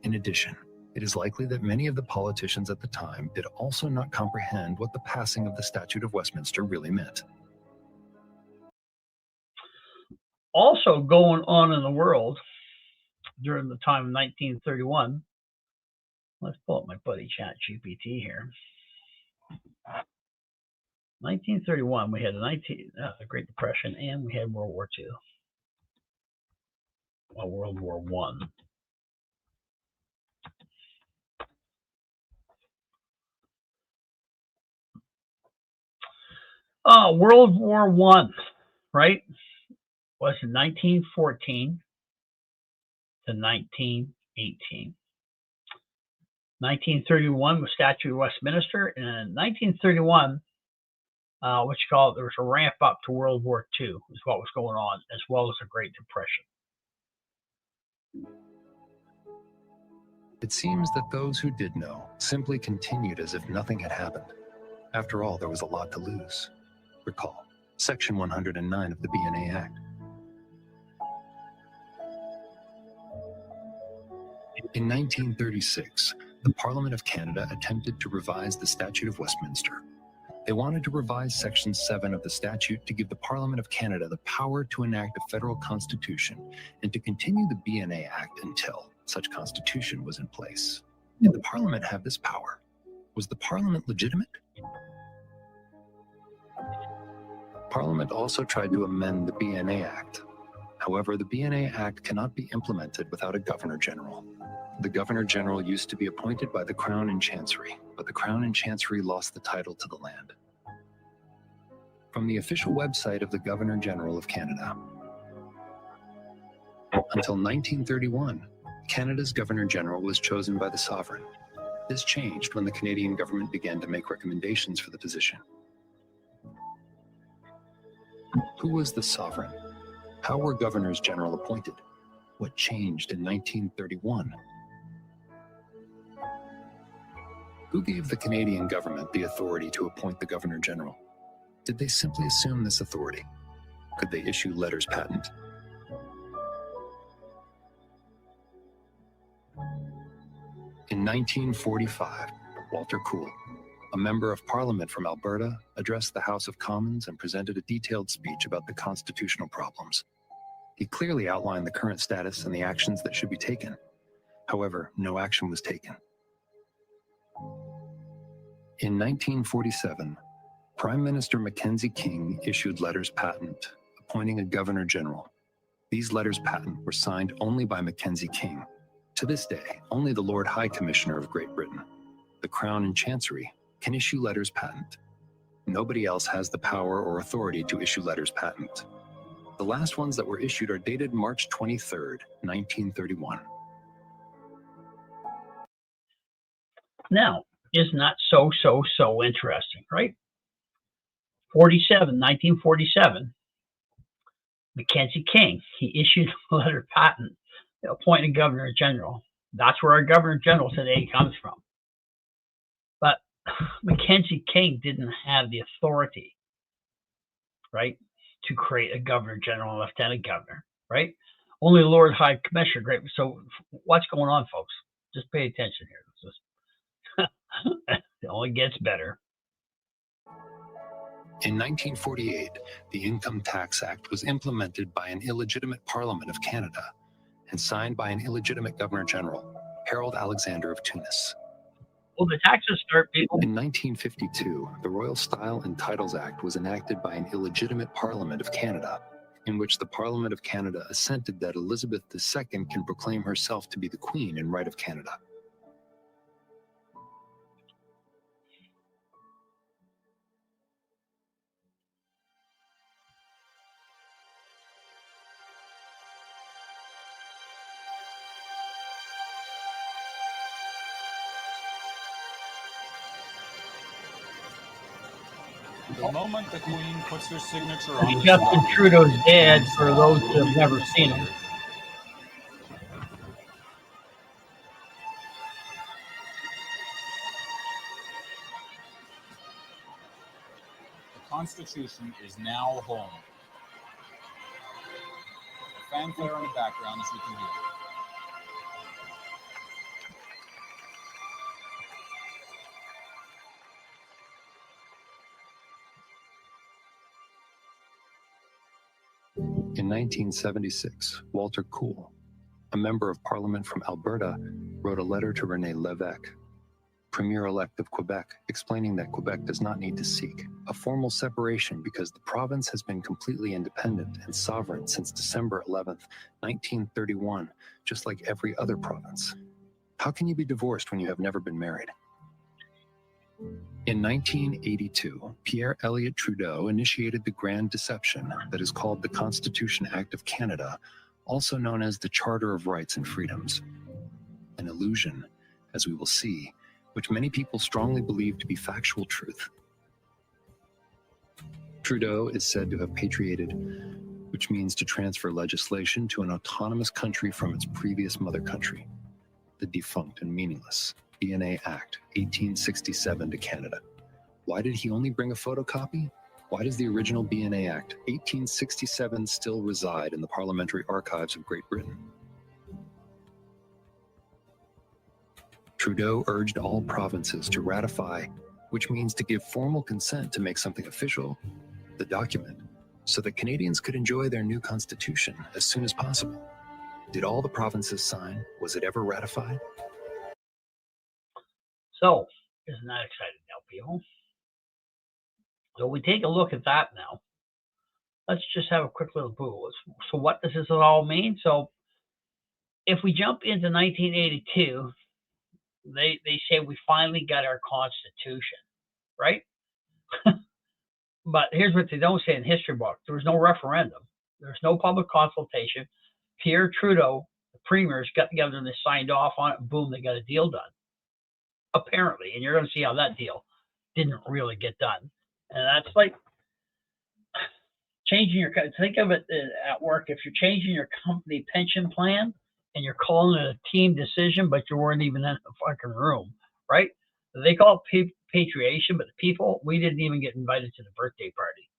In addition, it is likely that many of the politicians at the time did also not comprehend what the passing of the Statute of Westminster really meant. Also going on in the world during the time of 1931, let's pull up my buddy ChatGPT here. 1931, we had the Great Depression, and we had World War II. Well, World War I. World War I, right, was in 1914 to 1918. 1931 was Statute of Westminster, and in 1931, there was a ramp up to World War II, is what was going on, as well as the Great Depression. It seems that those who did know simply continued as if nothing had happened. After all, there was a lot to lose. Recall Section 109 of the BNA Act. In 1936, the Parliament of Canada attempted to revise the Statute of Westminster. They wanted to revise Section 7 of the statute to give the Parliament of Canada the power to enact a federal constitution and to continue the BNA Act until such constitution was in place. Did the Parliament have this power? Was the Parliament legitimate? Parliament also tried to amend the BNA Act. However, the BNA Act cannot be implemented without a Governor General. The Governor General used to be appointed by the Crown and Chancery, but the Crown and Chancery lost the title to the land. From the official website of the Governor General of Canada. Until 1931, Canada's Governor General was chosen by the Sovereign. This changed when the Canadian government began to make recommendations for the position. Who was the Sovereign? How were Governors General appointed? What changed in 1931? Who gave the Canadian government the authority to appoint the Governor General? Did they simply assume this authority? Could they issue letters patent? In 1945, Walter Cool, a member of Parliament from Alberta, addressed the House of Commons and presented a detailed speech about the constitutional problems. He clearly outlined the current status and the actions that should be taken. However, no action was taken. In 1947, Prime Minister Mackenzie King issued letters patent, appointing a Governor General. These letters patent were signed only by Mackenzie King. To this day, only the Lord High Commissioner of Great Britain, the Crown and Chancery, can issue letters patent. Nobody else has the power or authority to issue letters patent. The last ones that were issued are dated March 23rd, 1931. Now, Isn't that so interesting, right? 1947, Mackenzie King, he issued a letter of patent appointing Governor General. That's where our Governor General today comes from. But Mackenzie King didn't have the authority, right, to create a Governor General and Lieutenant Governor, right? Only Lord High Commissioner. Great. So what's going on, folks? Just pay attention here. It only gets better. In 1948, the Income Tax Act was implemented by an illegitimate Parliament of Canada and signed by an illegitimate Governor General, Harold Alexander of Tunis. Well, the taxes start, people. In 1952, the Royal Style and Titles Act was enacted by an illegitimate Parliament of Canada, in which the Parliament of Canada assented that Elizabeth II can proclaim herself to be the Queen in right of Canada. The moment the Queen puts her signature on Justin Trudeau's dad, for those who have never seen him. The Constitution is now home. The fanfare in the background, as you can hear. In 1976, Walter Cool, a member of Parliament from Alberta, wrote a letter to René Lévesque, Premier-elect of Quebec, explaining that Quebec does not need to seek a formal separation because the province has been completely independent and sovereign since December 11th, 1931, just like every other province. How can you be divorced when you have never been married? In 1982, Pierre Elliott Trudeau initiated the grand deception that is called the Constitution Act of Canada, also known as the Charter of Rights and Freedoms. An illusion, as we will see, which many people strongly believe to be factual truth. Trudeau is said to have patriated, which means to transfer legislation to an autonomous country from its previous mother country, the defunct and meaningless BNA Act 1867 to Canada. Why did he only bring a photocopy? Why does the original BNA Act 1867 still reside in the parliamentary archives of Great Britain? Trudeau urged all provinces to ratify, which means to give formal consent to make something official, the document, so that Canadians could enjoy their new constitution as soon as possible. Did all the provinces sign? Was it ever ratified? So, isn't that exciting now, people? So we take a look at that now. Let's just have a quick little Google. So what does this all mean? So if we jump into 1982, they say we finally got our Constitution, right? But here's what they don't say in history book. There was no referendum. There's no public consultation. Pierre Trudeau, the premiers, got together and they signed off on it. And boom, they got a deal done. Apparently, and you're going to see how that deal didn't really get done. And that's like changing your, think of it at work, if you're changing your company pension plan and you're calling it a team decision, but you weren't even in the fucking room, right? They call it patriation, but the people, we didn't even get invited to the birthday party.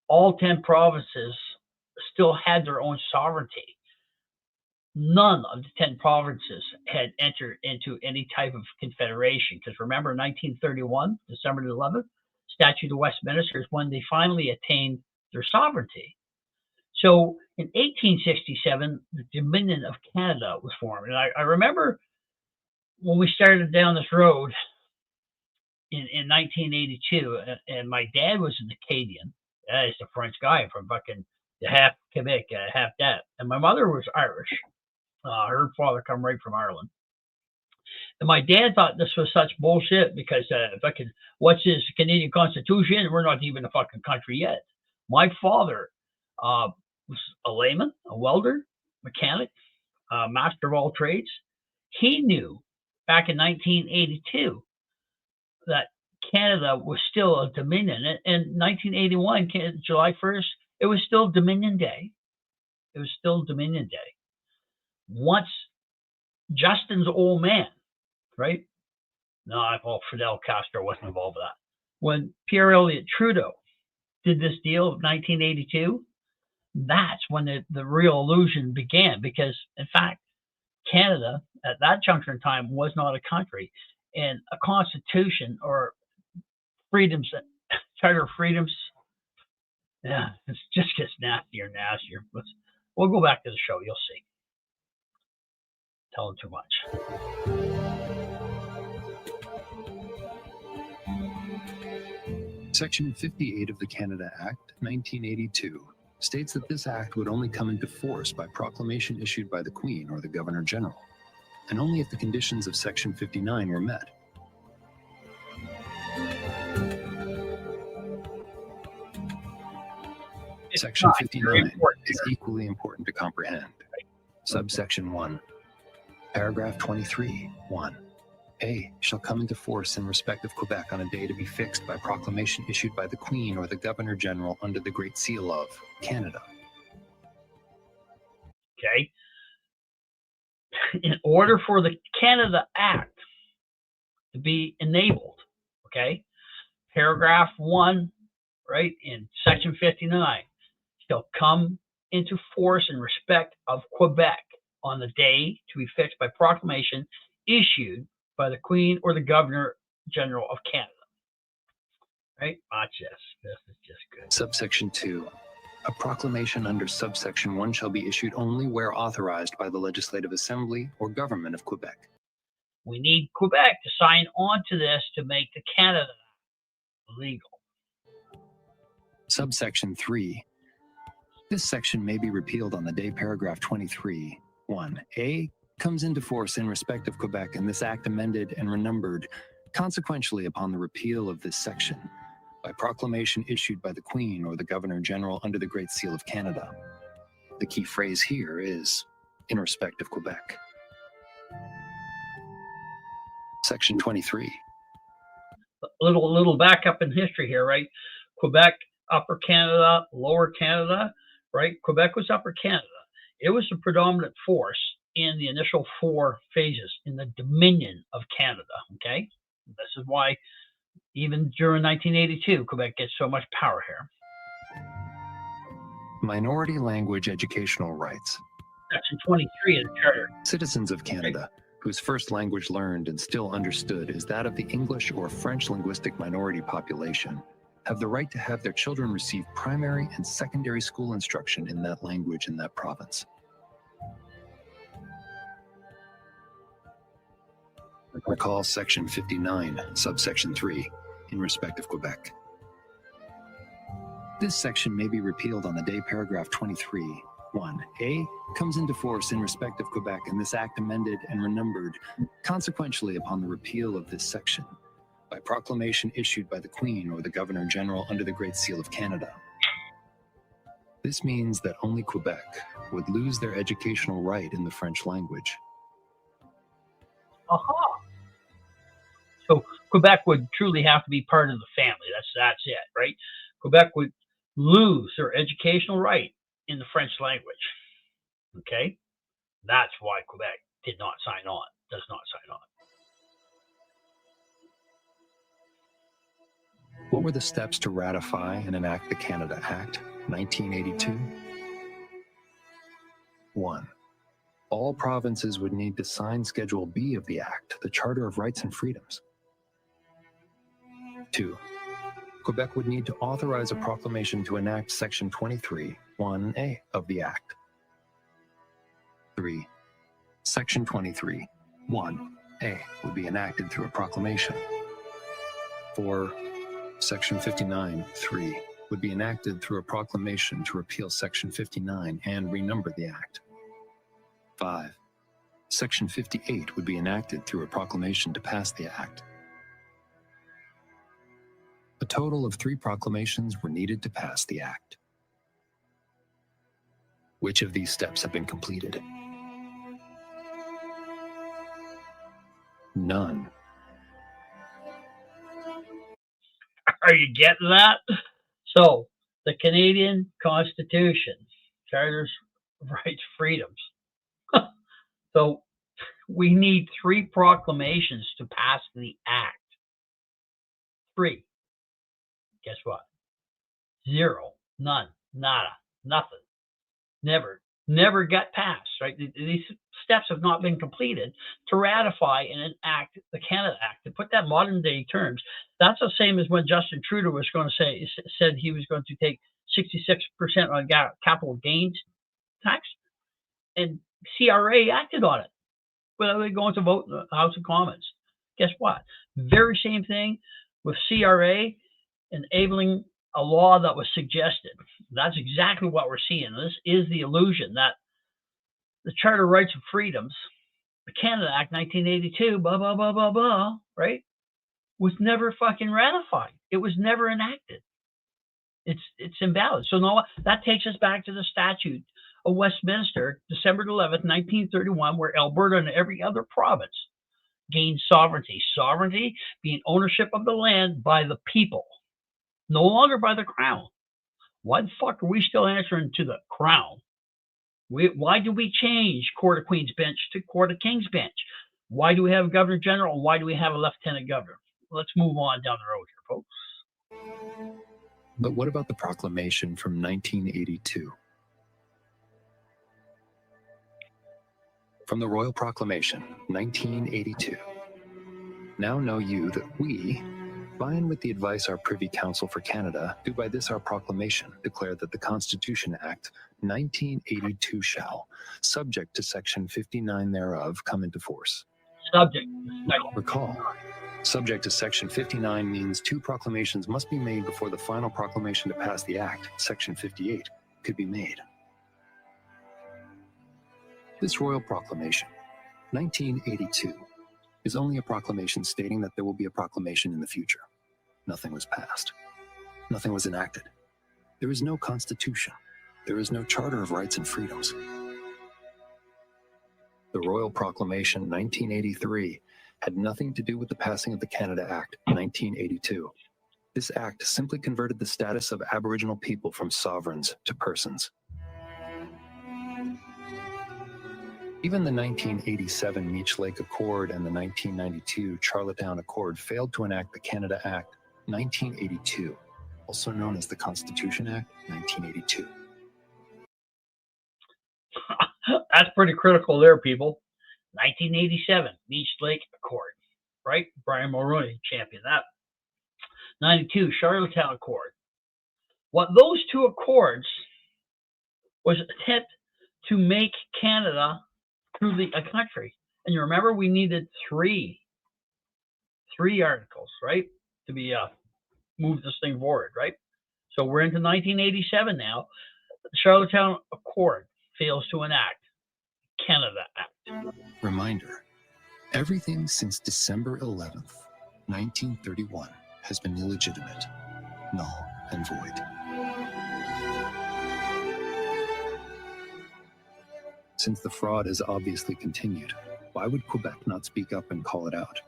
All 10 provinces still had their own sovereignty. None of the 10 provinces had entered into any type of confederation. Because remember, 1931, December 11th, Statute of Westminster is when they finally attained their sovereignty. So in 1867, the Dominion of Canada was formed. And I remember when we started down this road in 1982, and my dad was an Acadian. He's a French guy from fucking half Quebec, half that. And my mother was Irish. Her father come right from Ireland. And my dad thought this was such bullshit because fucking, what's this Canadian Constitution? We're not even a fucking country yet. My father was a layman, a welder, mechanic, master of all trades. He knew back in 1982 that Canada was still a Dominion. In 1981, July 1st, it was still Dominion Day. It was still Dominion Day. Once Justin's old man, right? No, well, Fidel Castro wasn't involved with that. When Pierre Elliott Trudeau did this deal of 1982, that's when the real illusion began, because, in fact, Canada at that juncture in time was not a country, and a constitution or freedoms, charter of freedoms, yeah, it just gets nastier and nastier. We'll go back to the show. You'll see. Telling too much. Section 58 of the Canada Act, 1982, states that this act would only come into force by proclamation issued by the Queen or the Governor General, and only if the conditions of Section 59 were met. Section 59 is equally important to comprehend. Subsection 1, paragraph 23, 1. A shall come into force in respect of Quebec on a day to be fixed by proclamation issued by the Queen or the Governor General under the Great Seal of Canada. Okay. In order for the Canada Act to be enabled, okay, paragraph 1, right, in section 59, shall come into force in respect of Quebec on the day to be fixed by proclamation issued by the Queen or the Governor General of Canada. Right? Watch this. This is just good. Subsection 2. A proclamation under subsection 1 shall be issued only where authorized by the Legislative Assembly or Government of Quebec. We need Quebec to sign on to this to make the Canada legal. Subsection 3. This section may be repealed on the day paragraph 23, 1. A comes into force in respect of Quebec, and this act amended and renumbered consequentially upon the repeal of this section by proclamation issued by the Queen or the Governor General under the Great Seal of Canada. The key phrase here is in respect of Quebec. Section 23. A little back up in history here, right? Quebec, Upper Canada, Lower Canada, right? Quebec was Upper Canada. It was the predominant force in the initial 4 phases in the Dominion of Canada, okay? This is why even during 1982, Quebec gets so much power here. Minority language educational rights. Section 23 of the Charter. Citizens of Canada, whose first language learned and still understood is that of the English or French linguistic minority population, have the right to have their children receive primary and secondary school instruction in that language in that province. Recall Section 59, subsection 3, in respect of Quebec. This section may be repealed on the day paragraph 23, 1. A comes into force in respect of Quebec, and this act amended and renumbered consequentially upon the repeal of this section by proclamation issued by the Queen or the Governor General under the Great Seal of Canada. This means that only Quebec would lose their educational right in the French language. Aha! So Quebec would truly have to be part of the family. That's it, right? Quebec would lose their educational right in the French language. Okay? That's why Quebec does not sign on. What were the steps to ratify and enact the Canada Act, 1982? 1. All provinces would need to sign Schedule B of the Act, the Charter of Rights and Freedoms. 2. Quebec would need to authorize a proclamation to enact Section 23, 1A of the Act. 3. Section 23, 1A would be enacted through a proclamation. 4. Section 59, 3 would be enacted through a proclamation to repeal Section 59 and renumber the Act. 5. Section 58 would be enacted through a proclamation to pass the Act. A total of 3 proclamations were needed to pass the Act. Which of these steps have been completed? None. Are you getting that? So, the Canadian Constitution, Charters of Rights, Freedoms. So, we need 3 proclamations to pass the act. 3. Guess what? 0, none, nada, nothing. Never got passed, right? These steps have not been completed to ratify and enact the Canada Act. To put that modern day terms, that's the same as when Justin Trudeau was going to said he was going to take 66% on capital gains tax, and CRA acted on it without going to vote in the House of Commons. Guess what? Very same thing with CRA enabling a law that was suggested. That's exactly what we're seeing. This is the illusion that the Charter of Rights and Freedoms, the Canada Act 1982, blah, blah, blah, blah, blah, right, was never fucking ratified. It was never enacted. It's invalid. So now that takes us back to the Statute of Westminster, December 11th, 1931, where Alberta and every other province gained sovereignty. Sovereignty being ownership of the land by the people, no longer by the Crown. Why the fuck are we still answering to the Crown? Why do we change Court of Queen's Bench to Court of King's Bench? Why do we have a Governor General? Why do we have a Lieutenant Governor? Let's move on down the road here, folks. But what about the proclamation from 1982? From the Royal Proclamation, 1982. Now know you that we, by and with the advice our Privy Council for Canada, do by this our proclamation declare that the Constitution Act 1982 shall, subject to Section 59 thereof, come into force. Subject. Recall, subject to Section 59 means 2 proclamations must be made before the final proclamation to pass the Act, Section 58, could be made. This Royal Proclamation, 1982, is only a proclamation stating that there will be a proclamation in the future. Nothing was passed. Nothing was enacted. There is no Constitution. There is no Charter of Rights and Freedoms. The Royal Proclamation 1983 had nothing to do with the passing of the Canada Act 1982. This act simply converted the status of Aboriginal people from sovereigns to persons. Even the 1987 Meech Lake Accord and the 1992 Charlottetown Accord failed to enact the Canada Act 1982, also known as the Constitution Act 1982. That's pretty critical there, people. 1987 Meech Lake Accord, right? Brian Mulroney championed that. 92 Charlottetown Accord. What those 2 accords was an attempt to make Canada truly a country. And you remember we needed 3 articles, right, to be move this thing forward, right? So we're into 1987 now. The Charlottetown Accord fails to enact Canada Act. Reminder, everything since December 11th, 1931 has been illegitimate, null and void. Since the fraud has obviously continued, why would Quebec not speak up and call it out?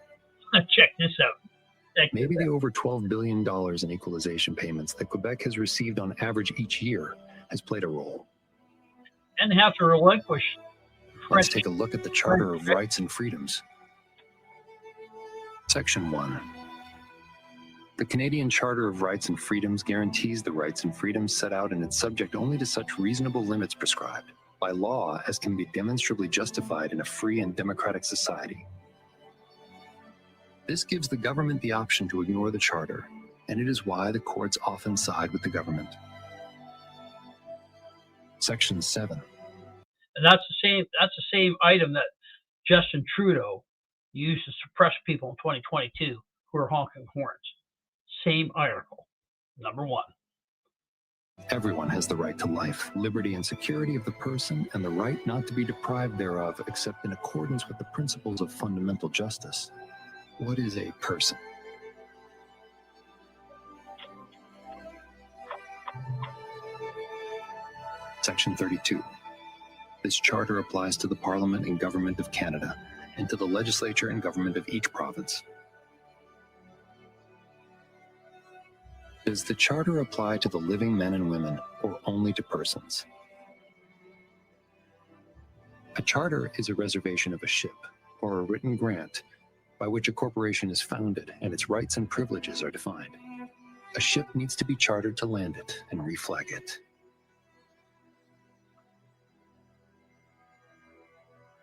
Check this out. Maybe the over $12 billion in equalization payments that Quebec has received on average each year has played a role. And have to relinquish. Let's take a look at the Charter of Rights and Freedoms. Section 1. The Canadian Charter of Rights and Freedoms guarantees the rights and freedoms set out and it's subject only to such reasonable limits prescribed by law as can be demonstrably justified in a free and democratic society. This gives the government the option to ignore the Charter, and it is why the courts often side with the government. Section 7. And that's the same item that Justin Trudeau used to suppress people in 2022 who are honking horns. Same article, number 1. Everyone has the right to life, liberty, and security of the person, and the right not to be deprived thereof except in accordance with the principles of fundamental justice. What is a person? Section 32. This charter applies to the Parliament and Government of Canada, and to the legislature and government of each province. Does the charter apply to the living men and women or only to persons? A charter is a reservation of a ship or a written grant by which a corporation is founded and its rights and privileges are defined. A ship needs to be chartered to land it and reflag it.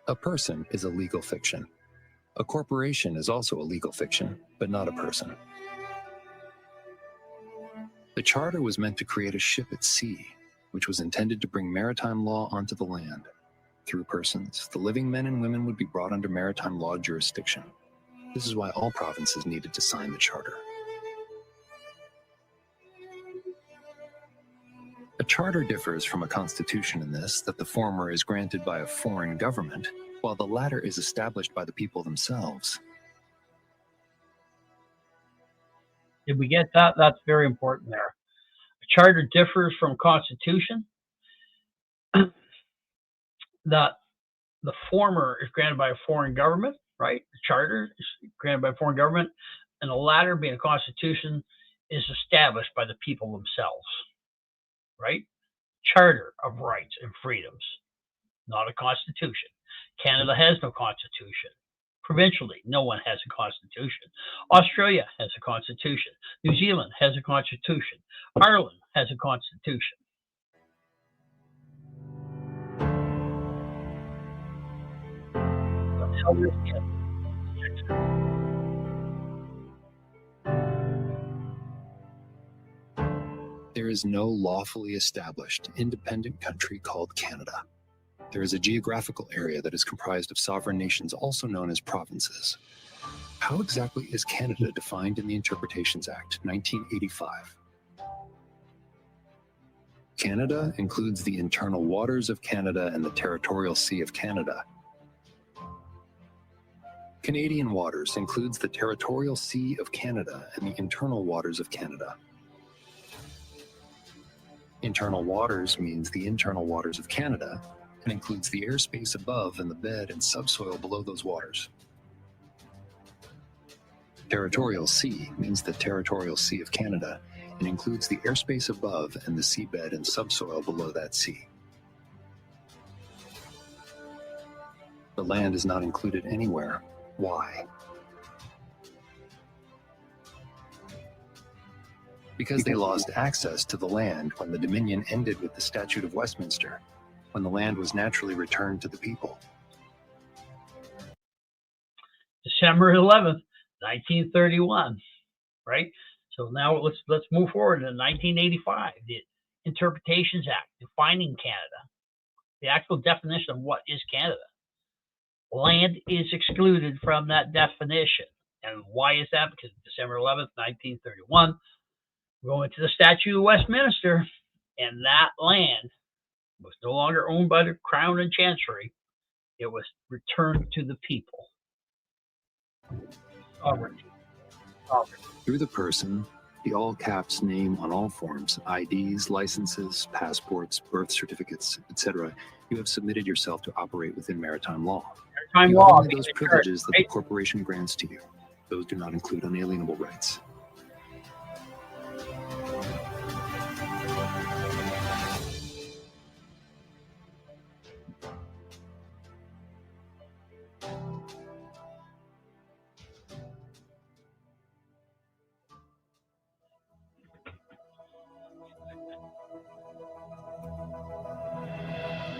A person is a legal fiction. A corporation is also a legal fiction, but not a person. The charter was meant to create a ship at sea, which was intended to bring maritime law onto the land. Through persons, the living men and women would be brought under maritime law jurisdiction. This is why all provinces needed to sign the charter. A charter differs from a constitution in this that the former is granted by a foreign government, while the latter is established by the people themselves. Did we get that? That's very important there. A charter differs from constitution. That the former is granted by a foreign government, right? The charter is granted by a foreign government, and the latter, being a constitution, is established by the people themselves, right? Charter of rights and freedoms, not a constitution. Canada has no constitution. Provincially, no one has a constitution. Australia has a constitution. New Zealand has a constitution. Ireland has a constitution. There is no lawfully established independent country called Canada. There is a geographical area that is comprised of sovereign nations, also known as provinces. How exactly is Canada defined in the Interpretations Act, 1985? Canada includes the internal waters of Canada and the territorial sea of Canada. Canadian waters includes the territorial sea of Canada and the internal waters of Canada. Internal waters means the internal waters of Canada and includes the airspace above and the bed and subsoil below those waters. Territorial sea means the territorial sea of Canada and includes the airspace above and the seabed and subsoil below that sea. The land is not included anywhere. Why? Because they lost access to the land when the Dominion ended with the Statute of Westminster, when the land was naturally returned to the people. December 11th, 1931, right? So now let's move forward to 1985, the Interpretations Act, defining Canada. The actual definition of what is Canada. Land is excluded from that definition. And why is that? Because December 11th, 1931, we're going to the Statute of Westminster, and that land was no longer owned by the Crown and Chancery. It was returned to the people. Sovereignty. Through the person, the all caps name on all forms, IDs, licenses, passports, birth certificates, etc., you have submitted yourself to operate within maritime law. Maritime You law. own those privileges that the corporation grants to you. Those do not include unalienable rights.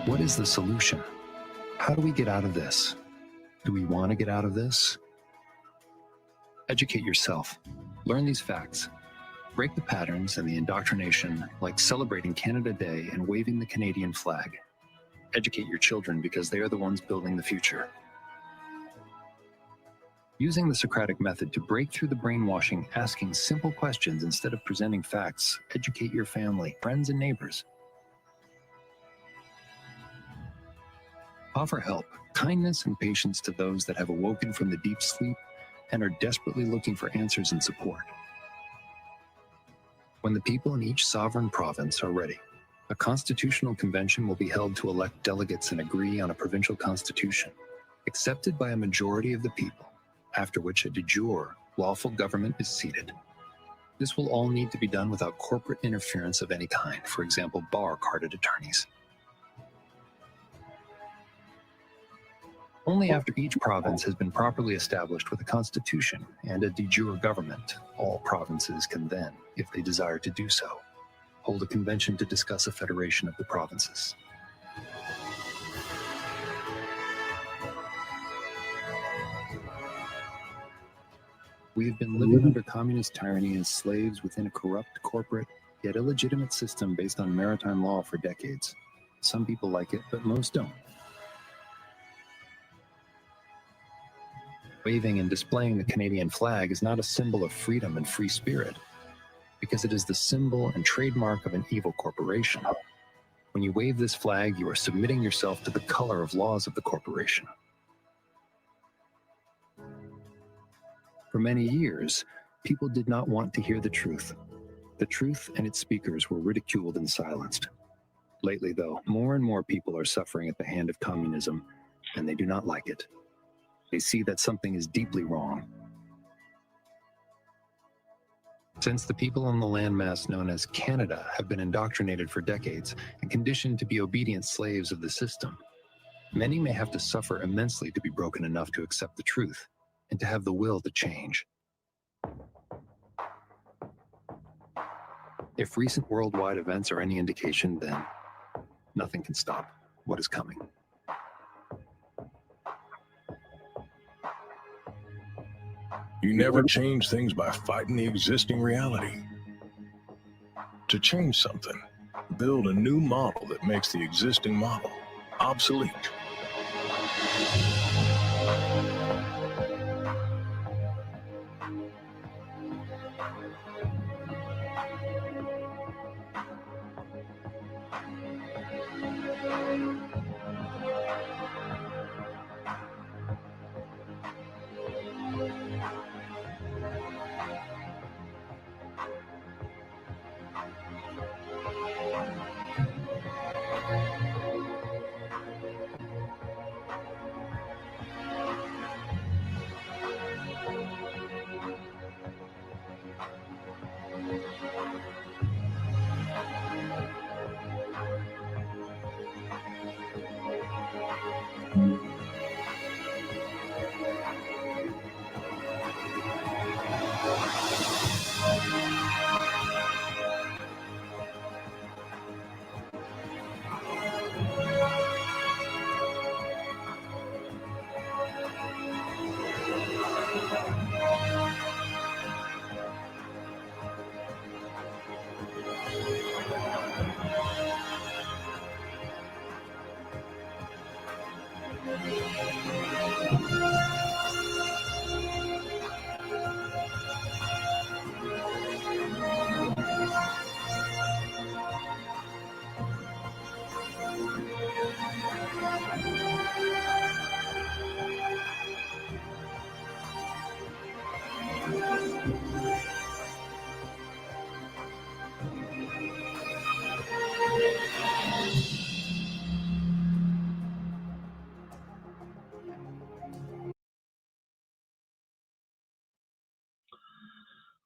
What is the solution? How do we get out of this? Do we want to get out of this? Educate yourself. Learn these facts. Break the patterns and the indoctrination, like celebrating Canada Day and waving the Canadian flag. Educate your children because they are the ones building the future. Using the Socratic method to break through the brainwashing, asking simple questions instead of presenting facts, educate your family, friends, and neighbors. Offer help, kindness, and patience to those that have awoken from the deep sleep and are desperately looking for answers and support. When the people in each sovereign province are ready, a constitutional convention will be held to elect delegates and agree on a provincial constitution, accepted by a majority of the people, after which a de jure lawful government is seated. This will all need to be done without corporate interference of any kind, for example, bar-carded attorneys. Only after each province has been properly established with a constitution and a de jure government, all provinces can then, if they desire to do so, hold a convention to discuss a federation of the provinces. We have been living under communist tyranny as slaves within a corrupt, corporate, yet illegitimate system based on maritime law for decades. Some people like it, but most don't. Waving and displaying the Canadian flag is not a symbol of freedom and free spirit, because it is the symbol and trademark of an evil corporation. When you wave this flag, you are submitting yourself to the color of laws of the corporation. For many years, people did not want to hear the truth. The truth and its speakers were ridiculed and silenced. Lately, though, more and more people are suffering at the hand of communism, and they do not like it. They see that something is deeply wrong. Since the people on the landmass known as Canada have been indoctrinated for decades and conditioned to be obedient slaves of the system, many may have to suffer immensely to be broken enough to accept the truth and to have the will to change. If recent worldwide events are any indication, then nothing can stop what is coming. You never change things by fighting the existing reality. To change something, build a new model that makes the existing model obsolete.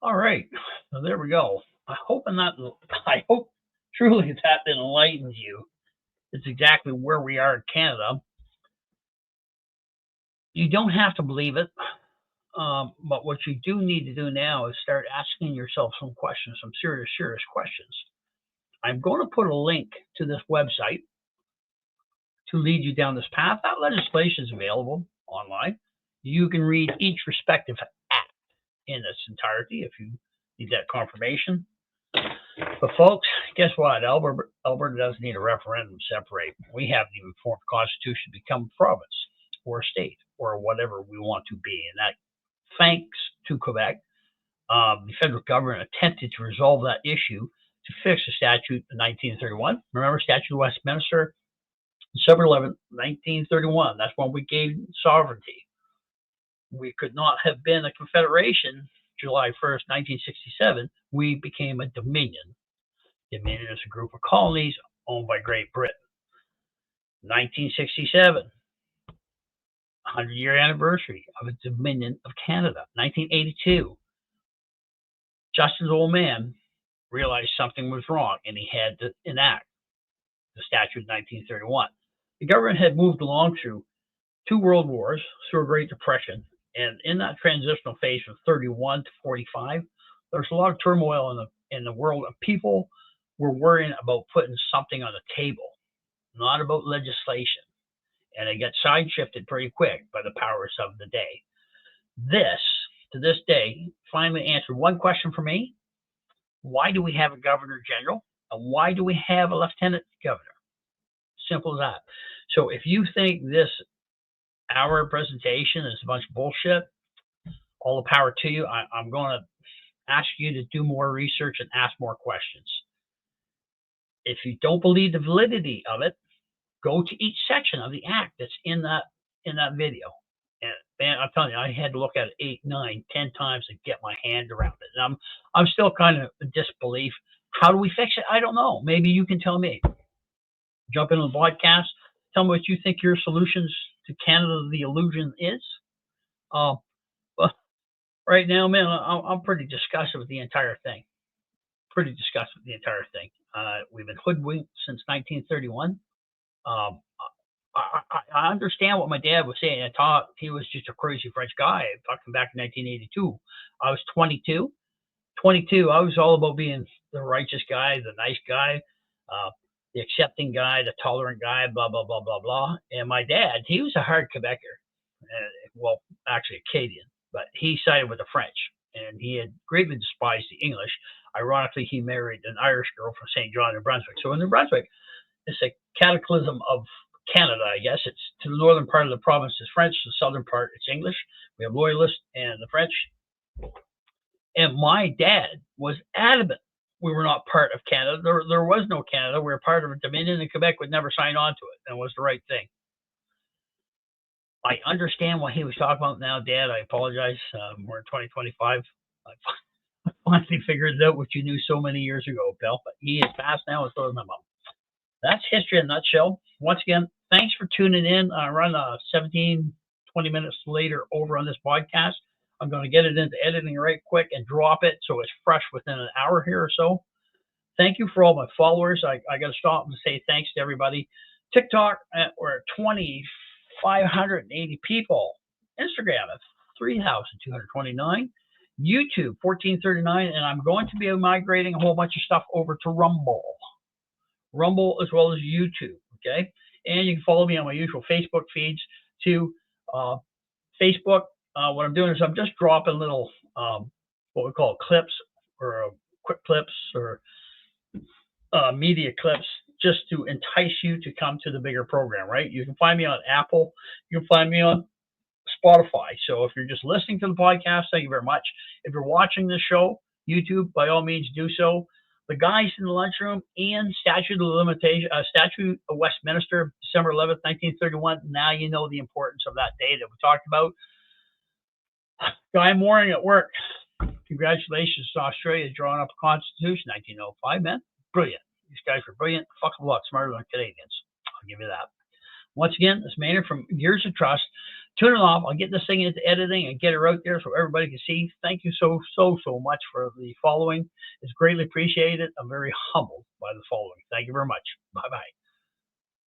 All right, so there we go. I hope truly that enlightens you. It's exactly where we are in Canada. You don't have to believe it, but what you do need to do now is start asking yourself some questions, some serious questions. I'm going to put a link to this website to lead you down this path. That legislation is available online. You can read each respective act in its entirety if you need that confirmation. But folks, guess what? Alberta doesn't need a referendum to separate. We haven't even formed a constitution to become a province or a state or whatever we want to be. And that, thanks to Quebec, the federal government attempted to resolve that issue to fix the statute in 1931. Remember, Statute of Westminster, December 11th, 1931. That's when we gained sovereignty. We could not have been a confederation July 1st, 1967. We became a dominion. Dominion is a group of colonies owned by Great Britain. 1967, 100-year anniversary of the Dominion of Canada. 1982, Justin's old man realized something was wrong, and he had to enact the statute of 1931. The government had moved along through 2 world wars, through a Great Depression, and in that transitional phase from 31 to 45, there's a lot of turmoil in the world, and people were worrying about putting something on the table, not about legislation. And it got side shifted pretty quick by the powers of the day. This, to this day, finally answered one question for me. Why do we have a governor general? And why do we have a lieutenant governor? Simple as that. So if you think this hour presentation is a bunch of bullshit, all the power to you. I'm going to ask you to do more research and ask more questions. If you don't believe the validity of it, go to each section of the act that's in that video. And man, I'm telling you, I had to look at it 8, 9, 10 times to get my hand around it. And I'm still kind of in disbelief. How do we fix it? I don't know. Maybe you can tell me. Jump into the podcast. Tell me what you think your solutions to Canada the illusion is. But right now, man, I'm pretty disgusted with the entire thing. We've been hoodwinked since 1931. I understand what my dad was saying. I thought he was just a crazy French guy. Talking back in 1982, I was 22. I was all about being the righteous guy, the nice guy, the accepting guy, the tolerant guy, blah, blah, blah, blah, blah. And my dad, he was a hard Quebecer. Well, actually Acadian, but he sided with the French. And he had greatly despised the English. Ironically, he married an Irish girl from St. John, New Brunswick. So in New Brunswick, it's a cataclysm of Canada, I guess. It's to the northern part of the province is French, the southern part it's English. We have loyalists and the French. And my dad was adamant we were not part of Canada. There was no Canada. We were part of a Dominion, and Quebec would never sign on to it, and it was the right thing. I understand what he was talking about now, Dad. I apologize. We're in 2025. I finally figured out what you knew so many years ago, pal. But he is passed now, and so is my mom. That's history in a nutshell. Once again, thanks for tuning in. I run 17, 20 minutes later over on this podcast. I'm going to get it into editing right quick and drop it so it's fresh within an hour here or so. Thank you for all my followers. I got to stop and say thanks to everybody. TikTok, we're at 2,580 people. Instagram at 3,229. YouTube, 1,439. And I'm going to be migrating a whole bunch of stuff over to Rumble as well as YouTube, okay? And you can follow me on my usual Facebook feeds to Facebook. What I'm doing is I'm just dropping little, what we call clips or quick clips or media clips just to entice you to come to the bigger program, right? You can find me on Apple. You can find me on Spotify. So if you're just listening to the podcast, thank you very much. If you're watching this show, YouTube, by all means do so. The guys in the lunchroom and Statute of Westminster, December 11th, 1931. Now you know the importance of that day that we talked about. Guy Mooring at work. Congratulations to Australia drawing up a constitution, 1905, man. Brilliant. These guys were brilliant. Fuck a lot smarter than Canadians. I'll give you that. Once again, this Maynard from Gears of Trust. Tune it off. I'll get this thing into editing and get it out there so everybody can see. Thank you so much for the following. It's greatly appreciated. I'm very humbled by the following. Thank you very much. Bye-bye.